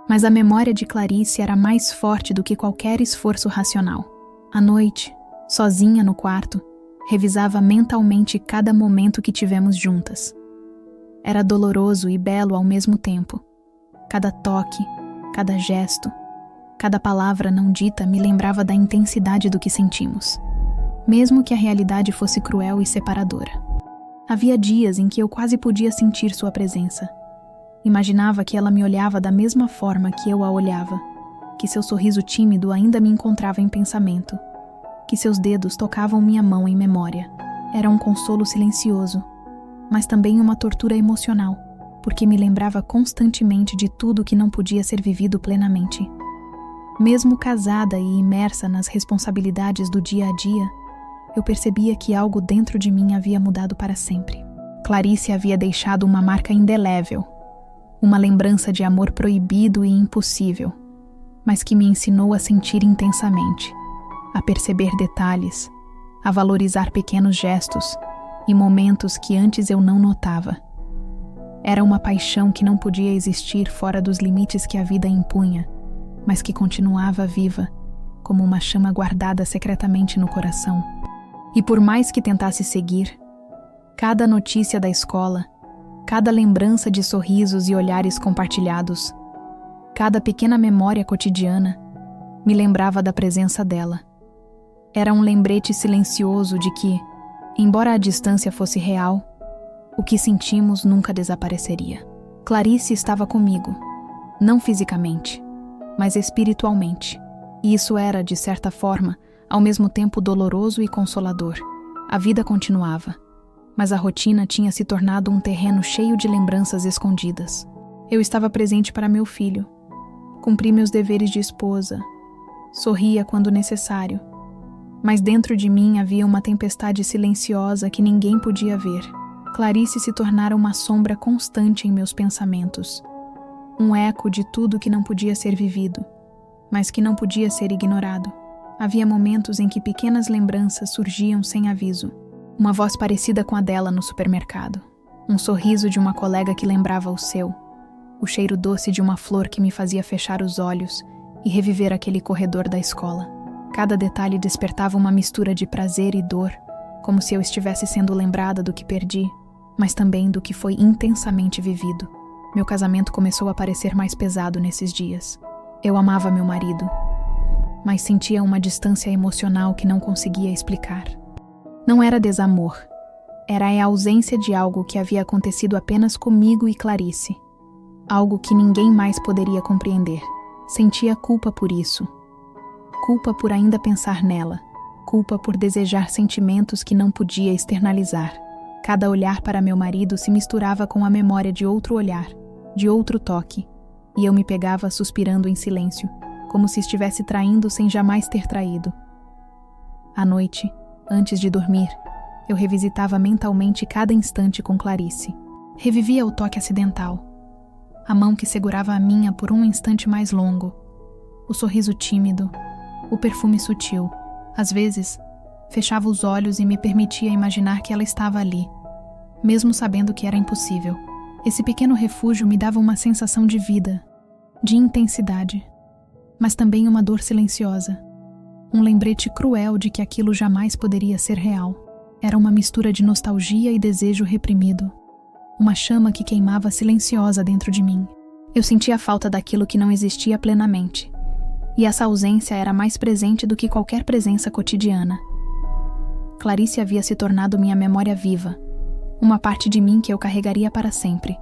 Mas a memória de Clarice era mais forte do que qualquer esforço racional. À noite, sozinha no quarto, revisava mentalmente cada momento que tivemos juntas. Era doloroso e belo ao mesmo tempo. Cada toque, cada gesto, cada palavra não dita me lembrava da intensidade do que sentimos, mesmo que a realidade fosse cruel e separadora. Havia dias em que eu quase podia sentir sua presença. Imaginava que ela me olhava da mesma forma que eu a olhava, que seu sorriso tímido ainda me encontrava em pensamento, que seus dedos tocavam minha mão em memória. Era um consolo silencioso, mas também uma tortura emocional, porque me lembrava constantemente de tudo que não podia ser vivido plenamente. Mesmo casada e imersa nas responsabilidades do dia a dia, eu percebia que algo dentro de mim havia mudado para sempre. Clarice havia deixado uma marca indelével, uma lembrança de amor proibido e impossível, mas que me ensinou a sentir intensamente, a perceber detalhes, a valorizar pequenos gestos e momentos que antes eu não notava. Era uma paixão que não podia existir fora dos limites que a vida impunha, mas que continuava viva, como uma chama guardada secretamente no coração. E por mais que tentasse seguir, cada notícia da escola, cada lembrança de sorrisos e olhares compartilhados, cada pequena memória cotidiana, me lembrava da presença dela. Era um lembrete silencioso de que, embora a distância fosse real, o que sentimos nunca desapareceria. Clarice estava comigo, não fisicamente, mas espiritualmente. E isso era, de certa forma, ao mesmo tempo doloroso e consolador. A vida continuava, mas a rotina tinha se tornado um terreno cheio de lembranças escondidas. Eu estava presente para meu filho, cumpri meus deveres de esposa, sorria quando necessário, mas dentro de mim havia uma tempestade silenciosa que ninguém podia ver. Clarice se tornara uma sombra constante em meus pensamentos, um eco de tudo que não podia ser vivido, mas que não podia ser ignorado. Havia momentos em que pequenas lembranças surgiam sem aviso. Uma voz parecida com a dela no supermercado. Um sorriso de uma colega que lembrava o seu. O cheiro doce de uma flor que me fazia fechar os olhos e reviver aquele corredor da escola. Cada detalhe despertava uma mistura de prazer e dor, como se eu estivesse sendo lembrada do que perdi, mas também do que foi intensamente vivido. Meu casamento começou a parecer mais pesado nesses dias. Eu amava meu marido, mas sentia uma distância emocional que não conseguia explicar. Não era desamor, era a ausência de algo que havia acontecido apenas comigo e Clarice. Algo que ninguém mais poderia compreender. Sentia culpa por isso. Culpa por ainda pensar nela. Culpa por desejar sentimentos que não podia externalizar. Cada olhar para meu marido se misturava com a memória de outro olhar, de outro toque, e eu me pegava suspirando em silêncio, como se estivesse traindo sem jamais ter traído. À noite, antes de dormir, eu revisitava mentalmente cada instante com Clarice. Revivia o toque acidental, a mão que segurava a minha por um instante mais longo, o sorriso tímido, o perfume sutil. Às vezes, fechava os olhos e me permitia imaginar que ela estava ali, mesmo sabendo que era impossível. Esse pequeno refúgio me dava uma sensação de vida, de intensidade, mas também uma dor silenciosa, um lembrete cruel de que aquilo jamais poderia ser real. Era uma mistura de nostalgia e desejo reprimido, uma chama que queimava silenciosa dentro de mim. Eu sentia a falta daquilo que não existia plenamente, e essa ausência era mais presente do que qualquer presença cotidiana. Clarice havia se tornado minha memória viva, uma parte de mim que eu carregaria para sempre,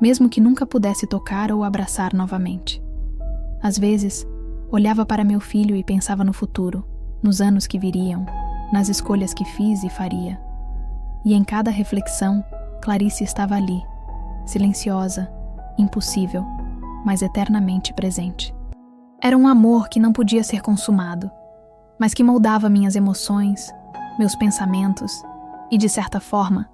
mesmo que nunca pudesse tocar ou abraçar novamente. Às vezes, olhava para meu filho e pensava no futuro, nos anos que viriam, nas escolhas que fiz e faria. E em cada reflexão, Clarice estava ali, silenciosa, impossível, mas eternamente presente. Era um amor que não podia ser consumado, mas que moldava minhas emoções, meus pensamentos e, de certa forma,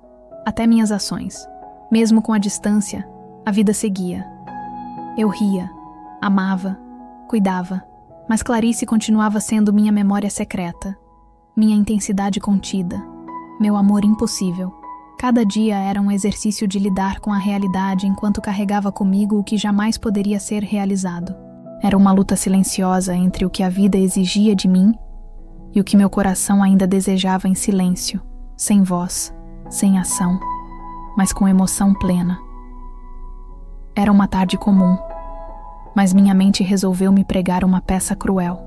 até minhas ações. Mesmo com a distância, a vida seguia. Eu ria, amava, cuidava, mas Clarice continuava sendo minha memória secreta, minha intensidade contida, meu amor impossível. Cada dia era um exercício de lidar com a realidade enquanto carregava comigo o que jamais poderia ser realizado. Era uma luta silenciosa entre o que a vida exigia de mim e o que meu coração ainda desejava em silêncio, sem voz, sem ação, mas com emoção plena. Era uma tarde comum, mas minha mente resolveu me pregar uma peça cruel.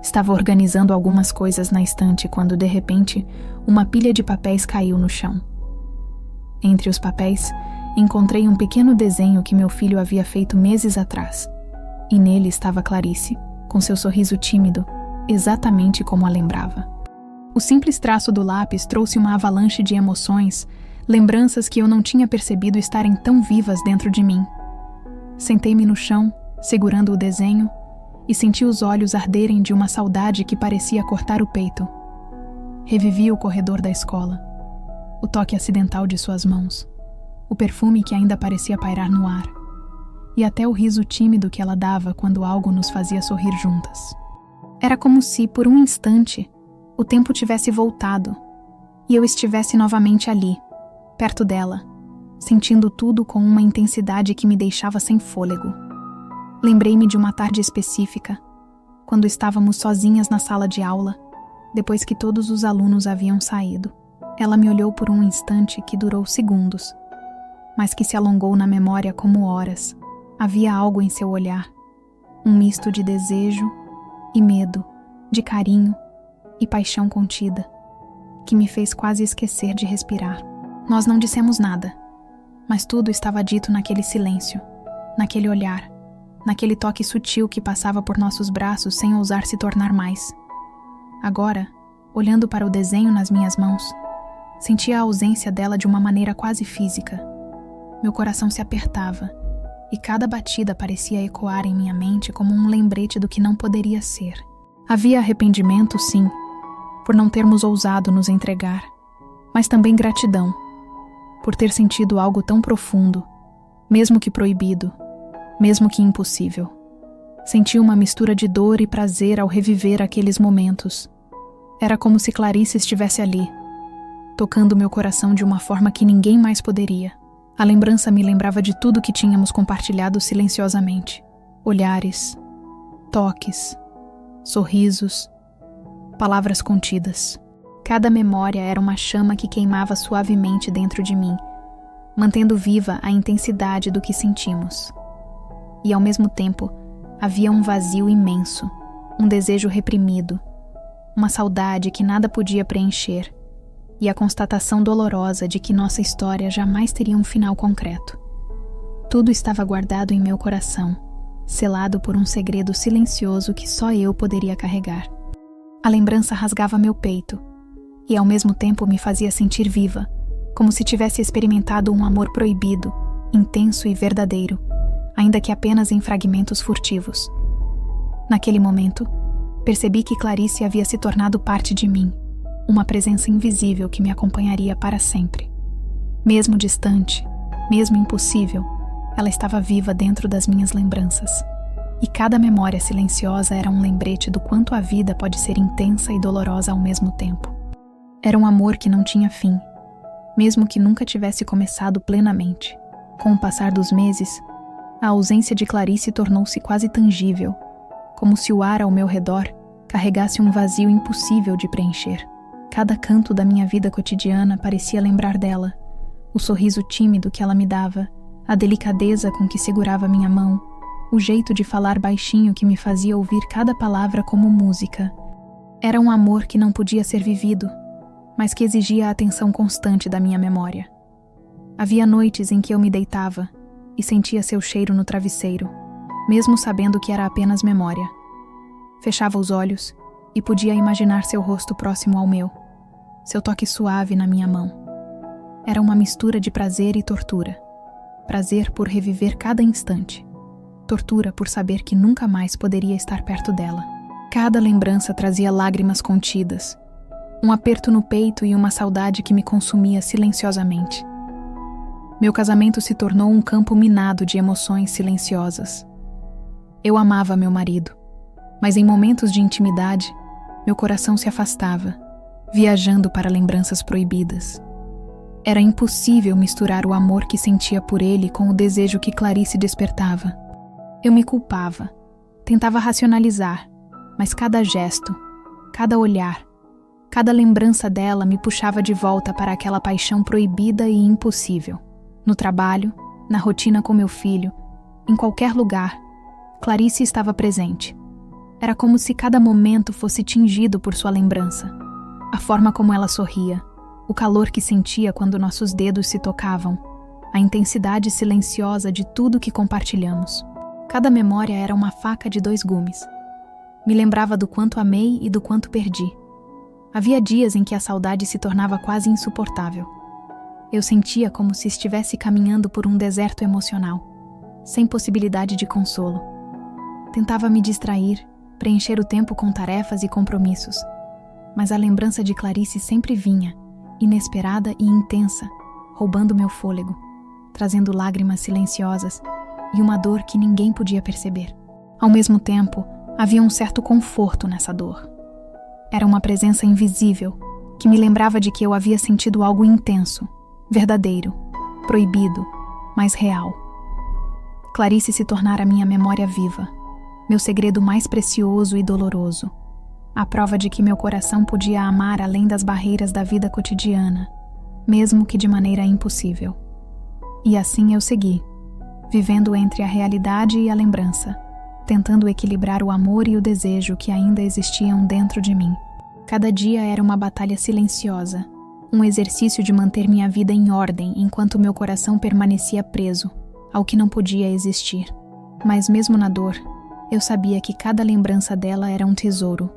Estava organizando algumas coisas na estante quando, de repente, uma pilha de papéis caiu no chão. Entre os papéis, encontrei um pequeno desenho que meu filho havia feito meses atrás, e nele estava Clarice, com seu sorriso tímido, exatamente como a lembrava. O simples traço do lápis trouxe uma avalanche de emoções, lembranças que eu não tinha percebido estarem tão vivas dentro de mim. Sentei-me no chão, segurando o desenho, e senti os olhos arderem de uma saudade que parecia cortar o peito. Revivi o corredor da escola, o toque acidental de suas mãos, o perfume que ainda parecia pairar no ar, e até o riso tímido que ela dava quando algo nos fazia sorrir juntas. Era como se, por um instante, o tempo tivesse voltado e eu estivesse novamente ali, perto dela, sentindo tudo com uma intensidade que me deixava sem fôlego. Lembrei-me de uma tarde específica, quando estávamos sozinhas na sala de aula, depois que todos os alunos haviam saído. Ela me olhou por um instante que durou segundos, mas que se alongou na memória como horas. Havia algo em seu olhar, um misto de desejo e medo, de carinho e paixão contida, que me fez quase esquecer de respirar. Nós não dissemos nada, mas tudo estava dito naquele silêncio, naquele olhar, naquele toque sutil que passava por nossos braços sem ousar se tornar mais. Agora, olhando para o desenho nas minhas mãos, sentia a ausência dela de uma maneira quase física. Meu coração se apertava, e cada batida parecia ecoar em minha mente como um lembrete do que não poderia ser. Havia arrependimento, sim, por não termos ousado nos entregar, mas também gratidão, por ter sentido algo tão profundo, mesmo que proibido, mesmo que impossível. Senti uma mistura de dor e prazer ao reviver aqueles momentos. Era como se Clarice estivesse ali, tocando meu coração de uma forma que ninguém mais poderia. A lembrança me lembrava de tudo que tínhamos compartilhado silenciosamente. Olhares, toques, sorrisos, palavras contidas. Cada memória era uma chama que queimava suavemente dentro de mim, mantendo viva a intensidade do que sentimos. E ao mesmo tempo, havia um vazio imenso, um desejo reprimido, uma saudade que nada podia preencher, e a constatação dolorosa de que nossa história jamais teria um final concreto. Tudo estava guardado em meu coração, selado por um segredo silencioso que só eu poderia carregar. A lembrança rasgava meu peito e ao mesmo tempo me fazia sentir viva, como se tivesse experimentado um amor proibido, intenso e verdadeiro, ainda que apenas em fragmentos furtivos. Naquele momento, percebi que Clarice havia se tornado parte de mim, uma presença invisível que me acompanharia para sempre. Mesmo distante, mesmo impossível, ela estava viva dentro das minhas lembranças. E cada memória silenciosa era um lembrete do quanto a vida pode ser intensa e dolorosa ao mesmo tempo. Era um amor que não tinha fim, mesmo que nunca tivesse começado plenamente. Com o passar dos meses, a ausência de Clarice tornou-se quase tangível, como se o ar ao meu redor carregasse um vazio impossível de preencher. Cada canto da minha vida cotidiana parecia lembrar dela, o sorriso tímido que ela me dava, a delicadeza com que segurava minha mão, o jeito de falar baixinho que me fazia ouvir cada palavra como música. Era um amor que não podia ser vivido, mas que exigia a atenção constante da minha memória. Havia noites em que eu me deitava e sentia seu cheiro no travesseiro, mesmo sabendo que era apenas memória. Fechava os olhos e podia imaginar seu rosto próximo ao meu, seu toque suave na minha mão. Era uma mistura de prazer e tortura. Prazer por reviver cada instante. Tortura por saber que nunca mais poderia estar perto dela. Cada lembrança trazia lágrimas contidas, um aperto no peito e uma saudade que me consumia silenciosamente. Meu casamento se tornou um campo minado de emoções silenciosas. Eu amava meu marido, mas em momentos de intimidade, meu coração se afastava, viajando para lembranças proibidas. Era impossível misturar o amor que sentia por ele com o desejo que Clarice despertava. Eu me culpava, tentava racionalizar, mas cada gesto, cada olhar, cada lembrança dela me puxava de volta para aquela paixão proibida e impossível. No trabalho, na rotina com meu filho, em qualquer lugar, Clarice estava presente. Era como se cada momento fosse tingido por sua lembrança. A forma como ela sorria, o calor que sentia quando nossos dedos se tocavam, a intensidade silenciosa de tudo que compartilhamos. Cada memória era uma faca de 2 gumes. Me lembrava do quanto amei e do quanto perdi. Havia dias em que a saudade se tornava quase insuportável. Eu sentia como se estivesse caminhando por um deserto emocional, sem possibilidade de consolo. Tentava me distrair, preencher o tempo com tarefas e compromissos, mas a lembrança de Clarice sempre vinha, inesperada e intensa, roubando meu fôlego, trazendo lágrimas silenciosas e uma dor que ninguém podia perceber. Ao mesmo tempo, havia um certo conforto nessa dor. Era uma presença invisível que me lembrava de que eu havia sentido algo intenso, verdadeiro, proibido, mas real. Clarice se tornara minha memória viva, meu segredo mais precioso e doloroso, a prova de que meu coração podia amar além das barreiras da vida cotidiana, mesmo que de maneira impossível. E assim eu segui, vivendo entre a realidade e a lembrança, tentando equilibrar o amor e o desejo que ainda existiam dentro de mim. Cada dia era uma batalha silenciosa, um exercício de manter minha vida em ordem enquanto meu coração permanecia preso ao que não podia existir. Mas mesmo na dor, eu sabia que cada lembrança dela era um tesouro,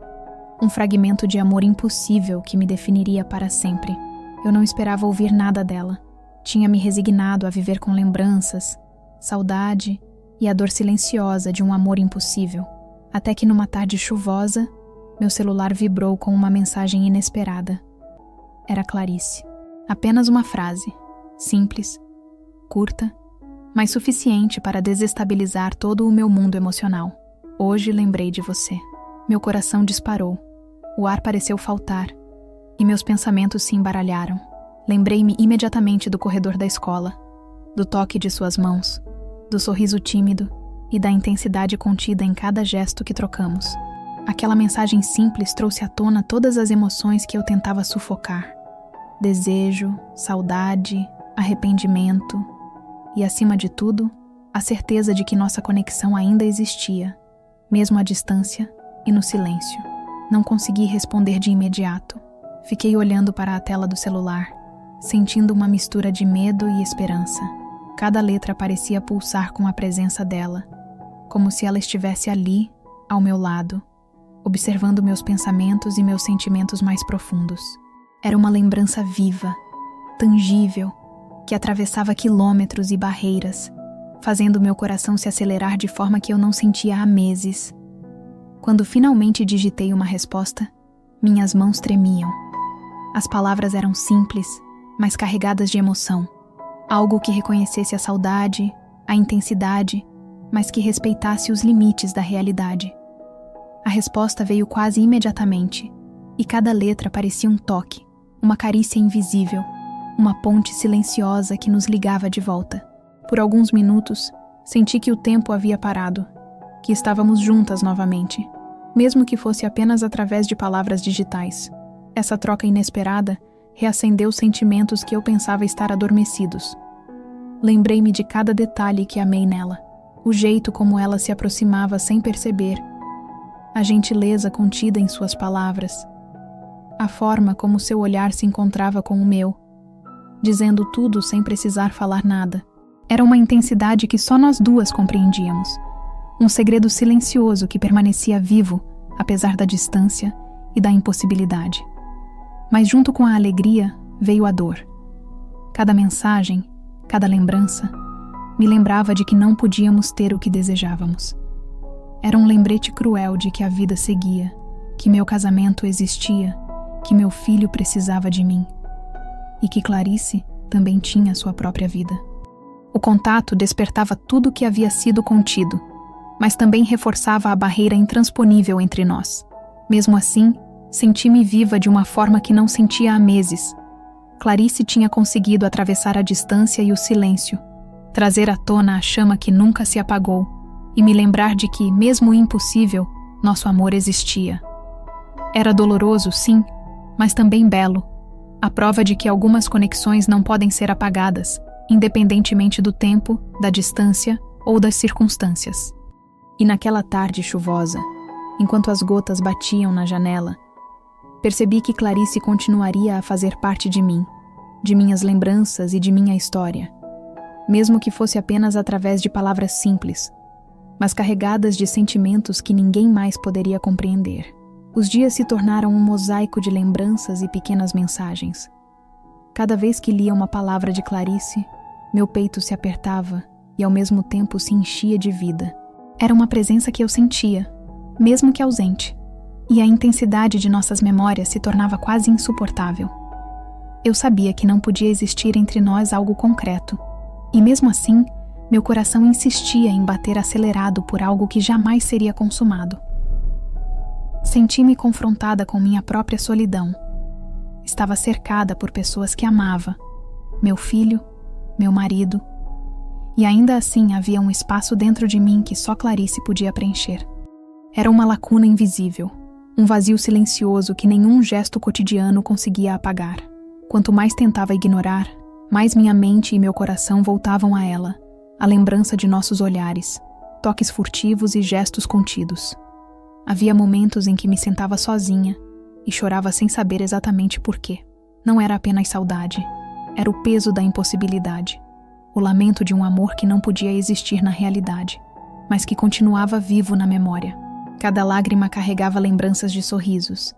um fragmento de amor impossível que me definiria para sempre. Eu não esperava ouvir nada dela. Tinha me resignado a viver com lembranças, saudade e a dor silenciosa de um amor impossível, até que numa tarde chuvosa, meu celular vibrou com uma mensagem inesperada. Era Clarice. Apenas uma frase, simples, curta, mas suficiente para desestabilizar todo o meu mundo emocional. Hoje lembrei de você. Meu coração disparou, o ar pareceu faltar e meus pensamentos se embaralharam. Lembrei-me imediatamente do corredor da escola, do toque de suas mãos, do sorriso tímido e da intensidade contida em cada gesto que trocamos. Aquela mensagem simples trouxe à tona todas as emoções que eu tentava sufocar. Desejo, saudade, arrependimento e, acima de tudo, a certeza de que nossa conexão ainda existia, mesmo à distância e no silêncio. Não consegui responder de imediato. Fiquei olhando para a tela do celular, sentindo uma mistura de medo e esperança. Cada letra parecia pulsar com a presença dela, como se ela estivesse ali, ao meu lado, observando meus pensamentos e meus sentimentos mais profundos. Era uma lembrança viva, tangível, que atravessava quilômetros e barreiras, fazendo meu coração se acelerar de forma que eu não sentia há meses. Quando finalmente digitei uma resposta, minhas mãos tremiam. As palavras eram simples, mas carregadas de emoção. Algo que reconhecesse a saudade, a intensidade, mas que respeitasse os limites da realidade. A resposta veio quase imediatamente, e cada letra parecia um toque, uma carícia invisível, uma ponte silenciosa que nos ligava de volta. Por alguns minutos, senti que o tempo havia parado, que estávamos juntas novamente, mesmo que fosse apenas através de palavras digitais. Essa troca inesperada reacendeu sentimentos que eu pensava estar adormecidos. Lembrei-me de cada detalhe que amei nela, o jeito como ela se aproximava sem perceber, a gentileza contida em suas palavras, a forma como seu olhar se encontrava com o meu, dizendo tudo sem precisar falar nada. Era uma intensidade que só nós duas compreendíamos, um segredo silencioso que permanecia vivo, apesar da distância e da impossibilidade. Mas junto com a alegria veio a dor. Cada mensagem, cada lembrança, me lembrava de que não podíamos ter o que desejávamos. Era um lembrete cruel de que a vida seguia, que meu casamento existia, que meu filho precisava de mim, e que Clarice também tinha sua própria vida. O contato despertava tudo o que havia sido contido, mas também reforçava a barreira intransponível entre nós. Mesmo assim, senti-me viva de uma forma que não sentia há meses. Clarice tinha conseguido atravessar a distância e o silêncio, trazer à tona a chama que nunca se apagou e me lembrar de que, mesmo impossível, nosso amor existia. Era doloroso, sim, mas também belo, a prova de que algumas conexões não podem ser apagadas, independentemente do tempo, da distância ou das circunstâncias. E naquela tarde chuvosa, enquanto as gotas batiam na janela, percebi que Clarice continuaria a fazer parte de mim, de minhas lembranças e de minha história, mesmo que fosse apenas através de palavras simples, mas carregadas de sentimentos que ninguém mais poderia compreender. Os dias se tornaram um mosaico de lembranças e pequenas mensagens. Cada vez que lia uma palavra de Clarice, meu peito se apertava e ao mesmo tempo se enchia de vida. Era uma presença que eu sentia, mesmo que ausente, e a intensidade de nossas memórias se tornava quase insuportável. Eu sabia que não podia existir entre nós algo concreto, e mesmo assim, meu coração insistia em bater acelerado por algo que jamais seria consumado. Senti-me confrontada com minha própria solidão. Estava cercada por pessoas que amava, meu filho, meu marido, e ainda assim havia um espaço dentro de mim que só Clarice podia preencher. Era uma lacuna invisível, um vazio silencioso que nenhum gesto cotidiano conseguia apagar. Quanto mais tentava ignorar, mais minha mente e meu coração voltavam a ela, a lembrança de nossos olhares, toques furtivos e gestos contidos. Havia momentos em que me sentava sozinha e chorava sem saber exatamente por quê. Não era apenas saudade, era o peso da impossibilidade, o lamento de um amor que não podia existir na realidade, mas que continuava vivo na memória. Cada lágrima carregava lembranças de sorrisos,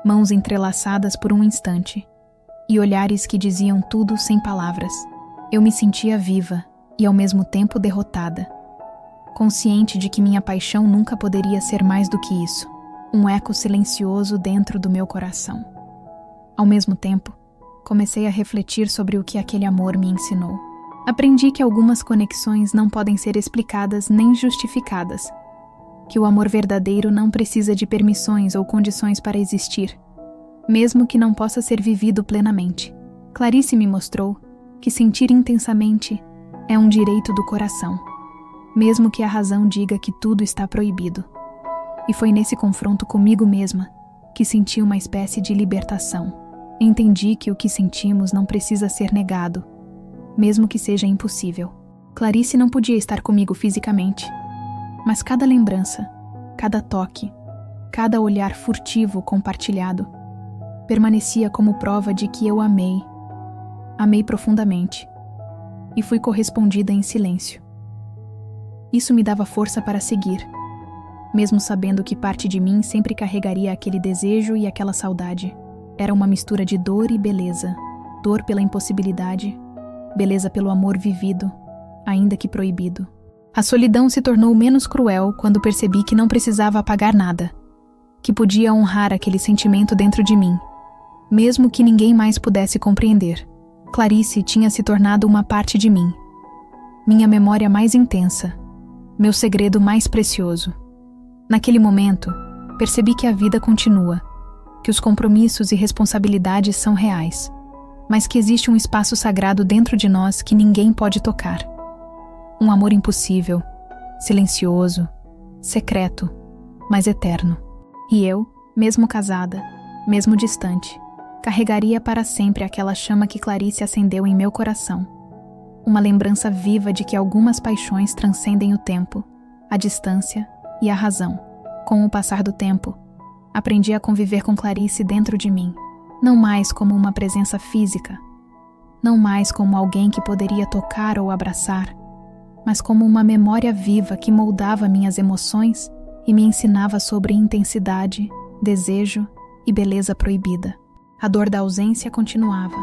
mãos entrelaçadas por um instante, e olhares que diziam tudo sem palavras. Eu me sentia viva e ao mesmo tempo derrotada, consciente de que minha paixão nunca poderia ser mais do que isso, um eco silencioso dentro do meu coração. Ao mesmo tempo, comecei a refletir sobre o que aquele amor me ensinou. Aprendi que algumas conexões não podem ser explicadas nem justificadas, que o amor verdadeiro não precisa de permissões ou condições para existir, mesmo que não possa ser vivido plenamente. Clarice me mostrou que sentir intensamente é um direito do coração, mesmo que a razão diga que tudo está proibido. E foi nesse confronto comigo mesma que senti uma espécie de libertação. Entendi que o que sentimos não precisa ser negado, mesmo que seja impossível. Clarice não podia estar comigo fisicamente, mas cada lembrança, cada toque, cada olhar furtivo compartilhado permanecia como prova de que eu amei. Amei profundamente. E fui correspondida em silêncio. Isso me dava força para seguir, mesmo sabendo que parte de mim sempre carregaria aquele desejo e aquela saudade. Era uma mistura de dor e beleza. Dor pela impossibilidade, beleza pelo amor vivido, ainda que proibido. A solidão se tornou menos cruel quando percebi que não precisava apagar nada, que podia honrar aquele sentimento dentro de mim, mesmo que ninguém mais pudesse compreender. Clarice tinha se tornado uma parte de mim, minha memória mais intensa, meu segredo mais precioso. Naquele momento, percebi que a vida continua, que os compromissos e responsabilidades são reais, mas que existe um espaço sagrado dentro de nós que ninguém pode tocar. Um amor impossível, silencioso, secreto, mas eterno. E eu, mesmo casada, mesmo distante, carregaria para sempre aquela chama que Clarice acendeu em meu coração. Uma lembrança viva de que algumas paixões transcendem o tempo, a distância e a razão. Com o passar do tempo, aprendi a conviver com Clarice dentro de mim, não mais como uma presença física, não mais como alguém que poderia tocar ou abraçar, mas como uma memória viva que moldava minhas emoções e me ensinava sobre intensidade, desejo e beleza proibida. A dor da ausência continuava,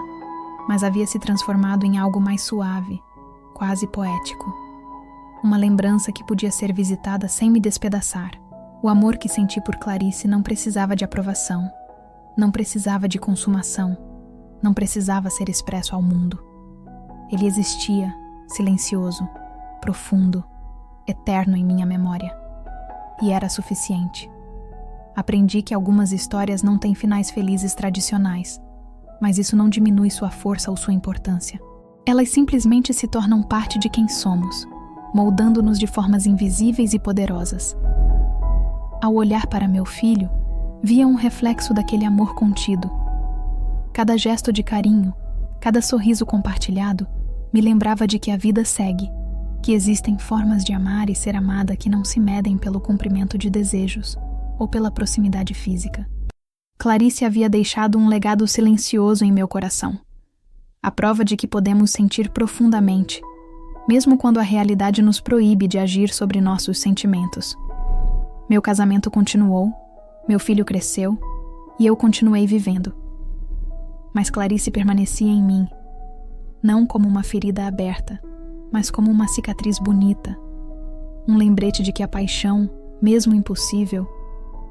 mas havia se transformado em algo mais suave, quase poético. Uma lembrança que podia ser visitada sem me despedaçar. O amor que senti por Clarice não precisava de aprovação, não precisava de consumação, não precisava ser expresso ao mundo. Ele existia, silencioso, profundo, eterno em minha memória. E era suficiente. Aprendi que algumas histórias não têm finais felizes tradicionais, mas isso não diminui sua força ou sua importância. Elas simplesmente se tornam parte de quem somos, moldando-nos de formas invisíveis e poderosas. Ao olhar para meu filho, via um reflexo daquele amor contido. Cada gesto de carinho, cada sorriso compartilhado, me lembrava de que a vida segue, que existem formas de amar e ser amada que não se medem pelo cumprimento de desejos ou pela proximidade física. Clarice havia deixado um legado silencioso em meu coração. A prova de que podemos sentir profundamente, mesmo quando a realidade nos proíbe de agir sobre nossos sentimentos. Meu casamento continuou, meu filho cresceu e eu continuei vivendo. Mas Clarice permanecia em mim, não como uma ferida aberta, mas como uma cicatriz bonita, um lembrete de que a paixão, mesmo impossível,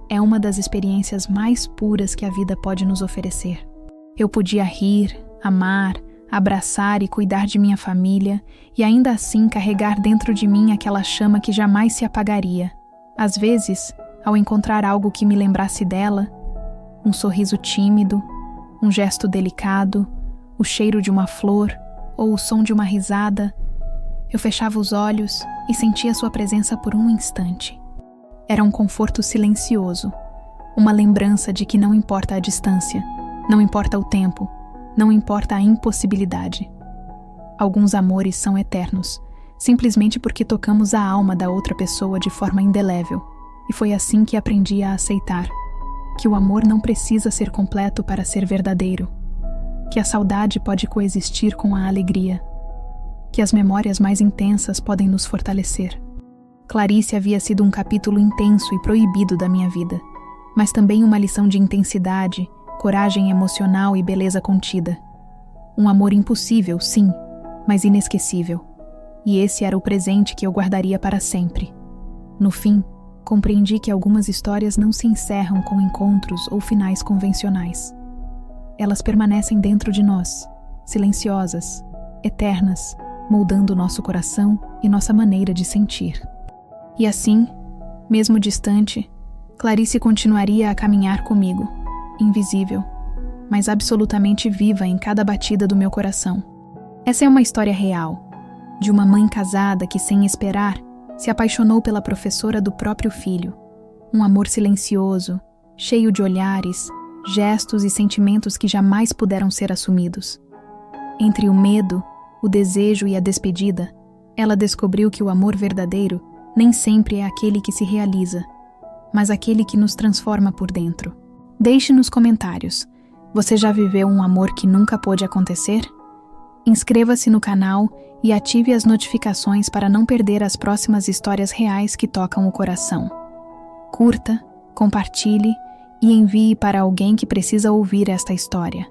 é uma das experiências mais puras que a vida pode nos oferecer. Eu podia rir, amar, abraçar e cuidar de minha família e ainda assim carregar dentro de mim aquela chama que jamais se apagaria. Às vezes, ao encontrar algo que me lembrasse dela, um sorriso tímido, um gesto delicado, o cheiro de uma flor ou o som de uma risada, eu fechava os olhos e sentia sua presença por um instante. Era um conforto silencioso, uma lembrança de que não importa a distância, não importa o tempo, não importa a impossibilidade. Alguns amores são eternos, simplesmente porque tocamos a alma da outra pessoa de forma indelével, e foi assim que aprendi a aceitar que o amor não precisa ser completo para ser verdadeiro, que a saudade pode coexistir com a alegria, que as memórias mais intensas podem nos fortalecer. Clarice havia sido um capítulo intenso e proibido da minha vida, mas também uma lição de intensidade, coragem emocional e beleza contida. Um amor impossível, sim, mas inesquecível. E esse era o presente que eu guardaria para sempre. No fim, compreendi que algumas histórias não se encerram com encontros ou finais convencionais. Elas permanecem dentro de nós, silenciosas, eternas, moldando nosso coração e nossa maneira de sentir. E assim, mesmo distante, Clarice continuaria a caminhar comigo, invisível, mas absolutamente viva em cada batida do meu coração. Essa é uma história real, de uma mãe casada que, sem esperar, se apaixonou pela professora do próprio filho. Um amor silencioso, cheio de olhares, gestos e sentimentos que jamais puderam ser assumidos. Entre o medo, o desejo e a despedida, ela descobriu que o amor verdadeiro nem sempre é aquele que se realiza, mas aquele que nos transforma por dentro. Deixe nos comentários: Você já viveu um amor que nunca pôde acontecer? Inscreva-se no canal e ative as notificações para não perder as próximas histórias reais que tocam o coração. Curta, compartilhe e envie para alguém que precisa ouvir esta história.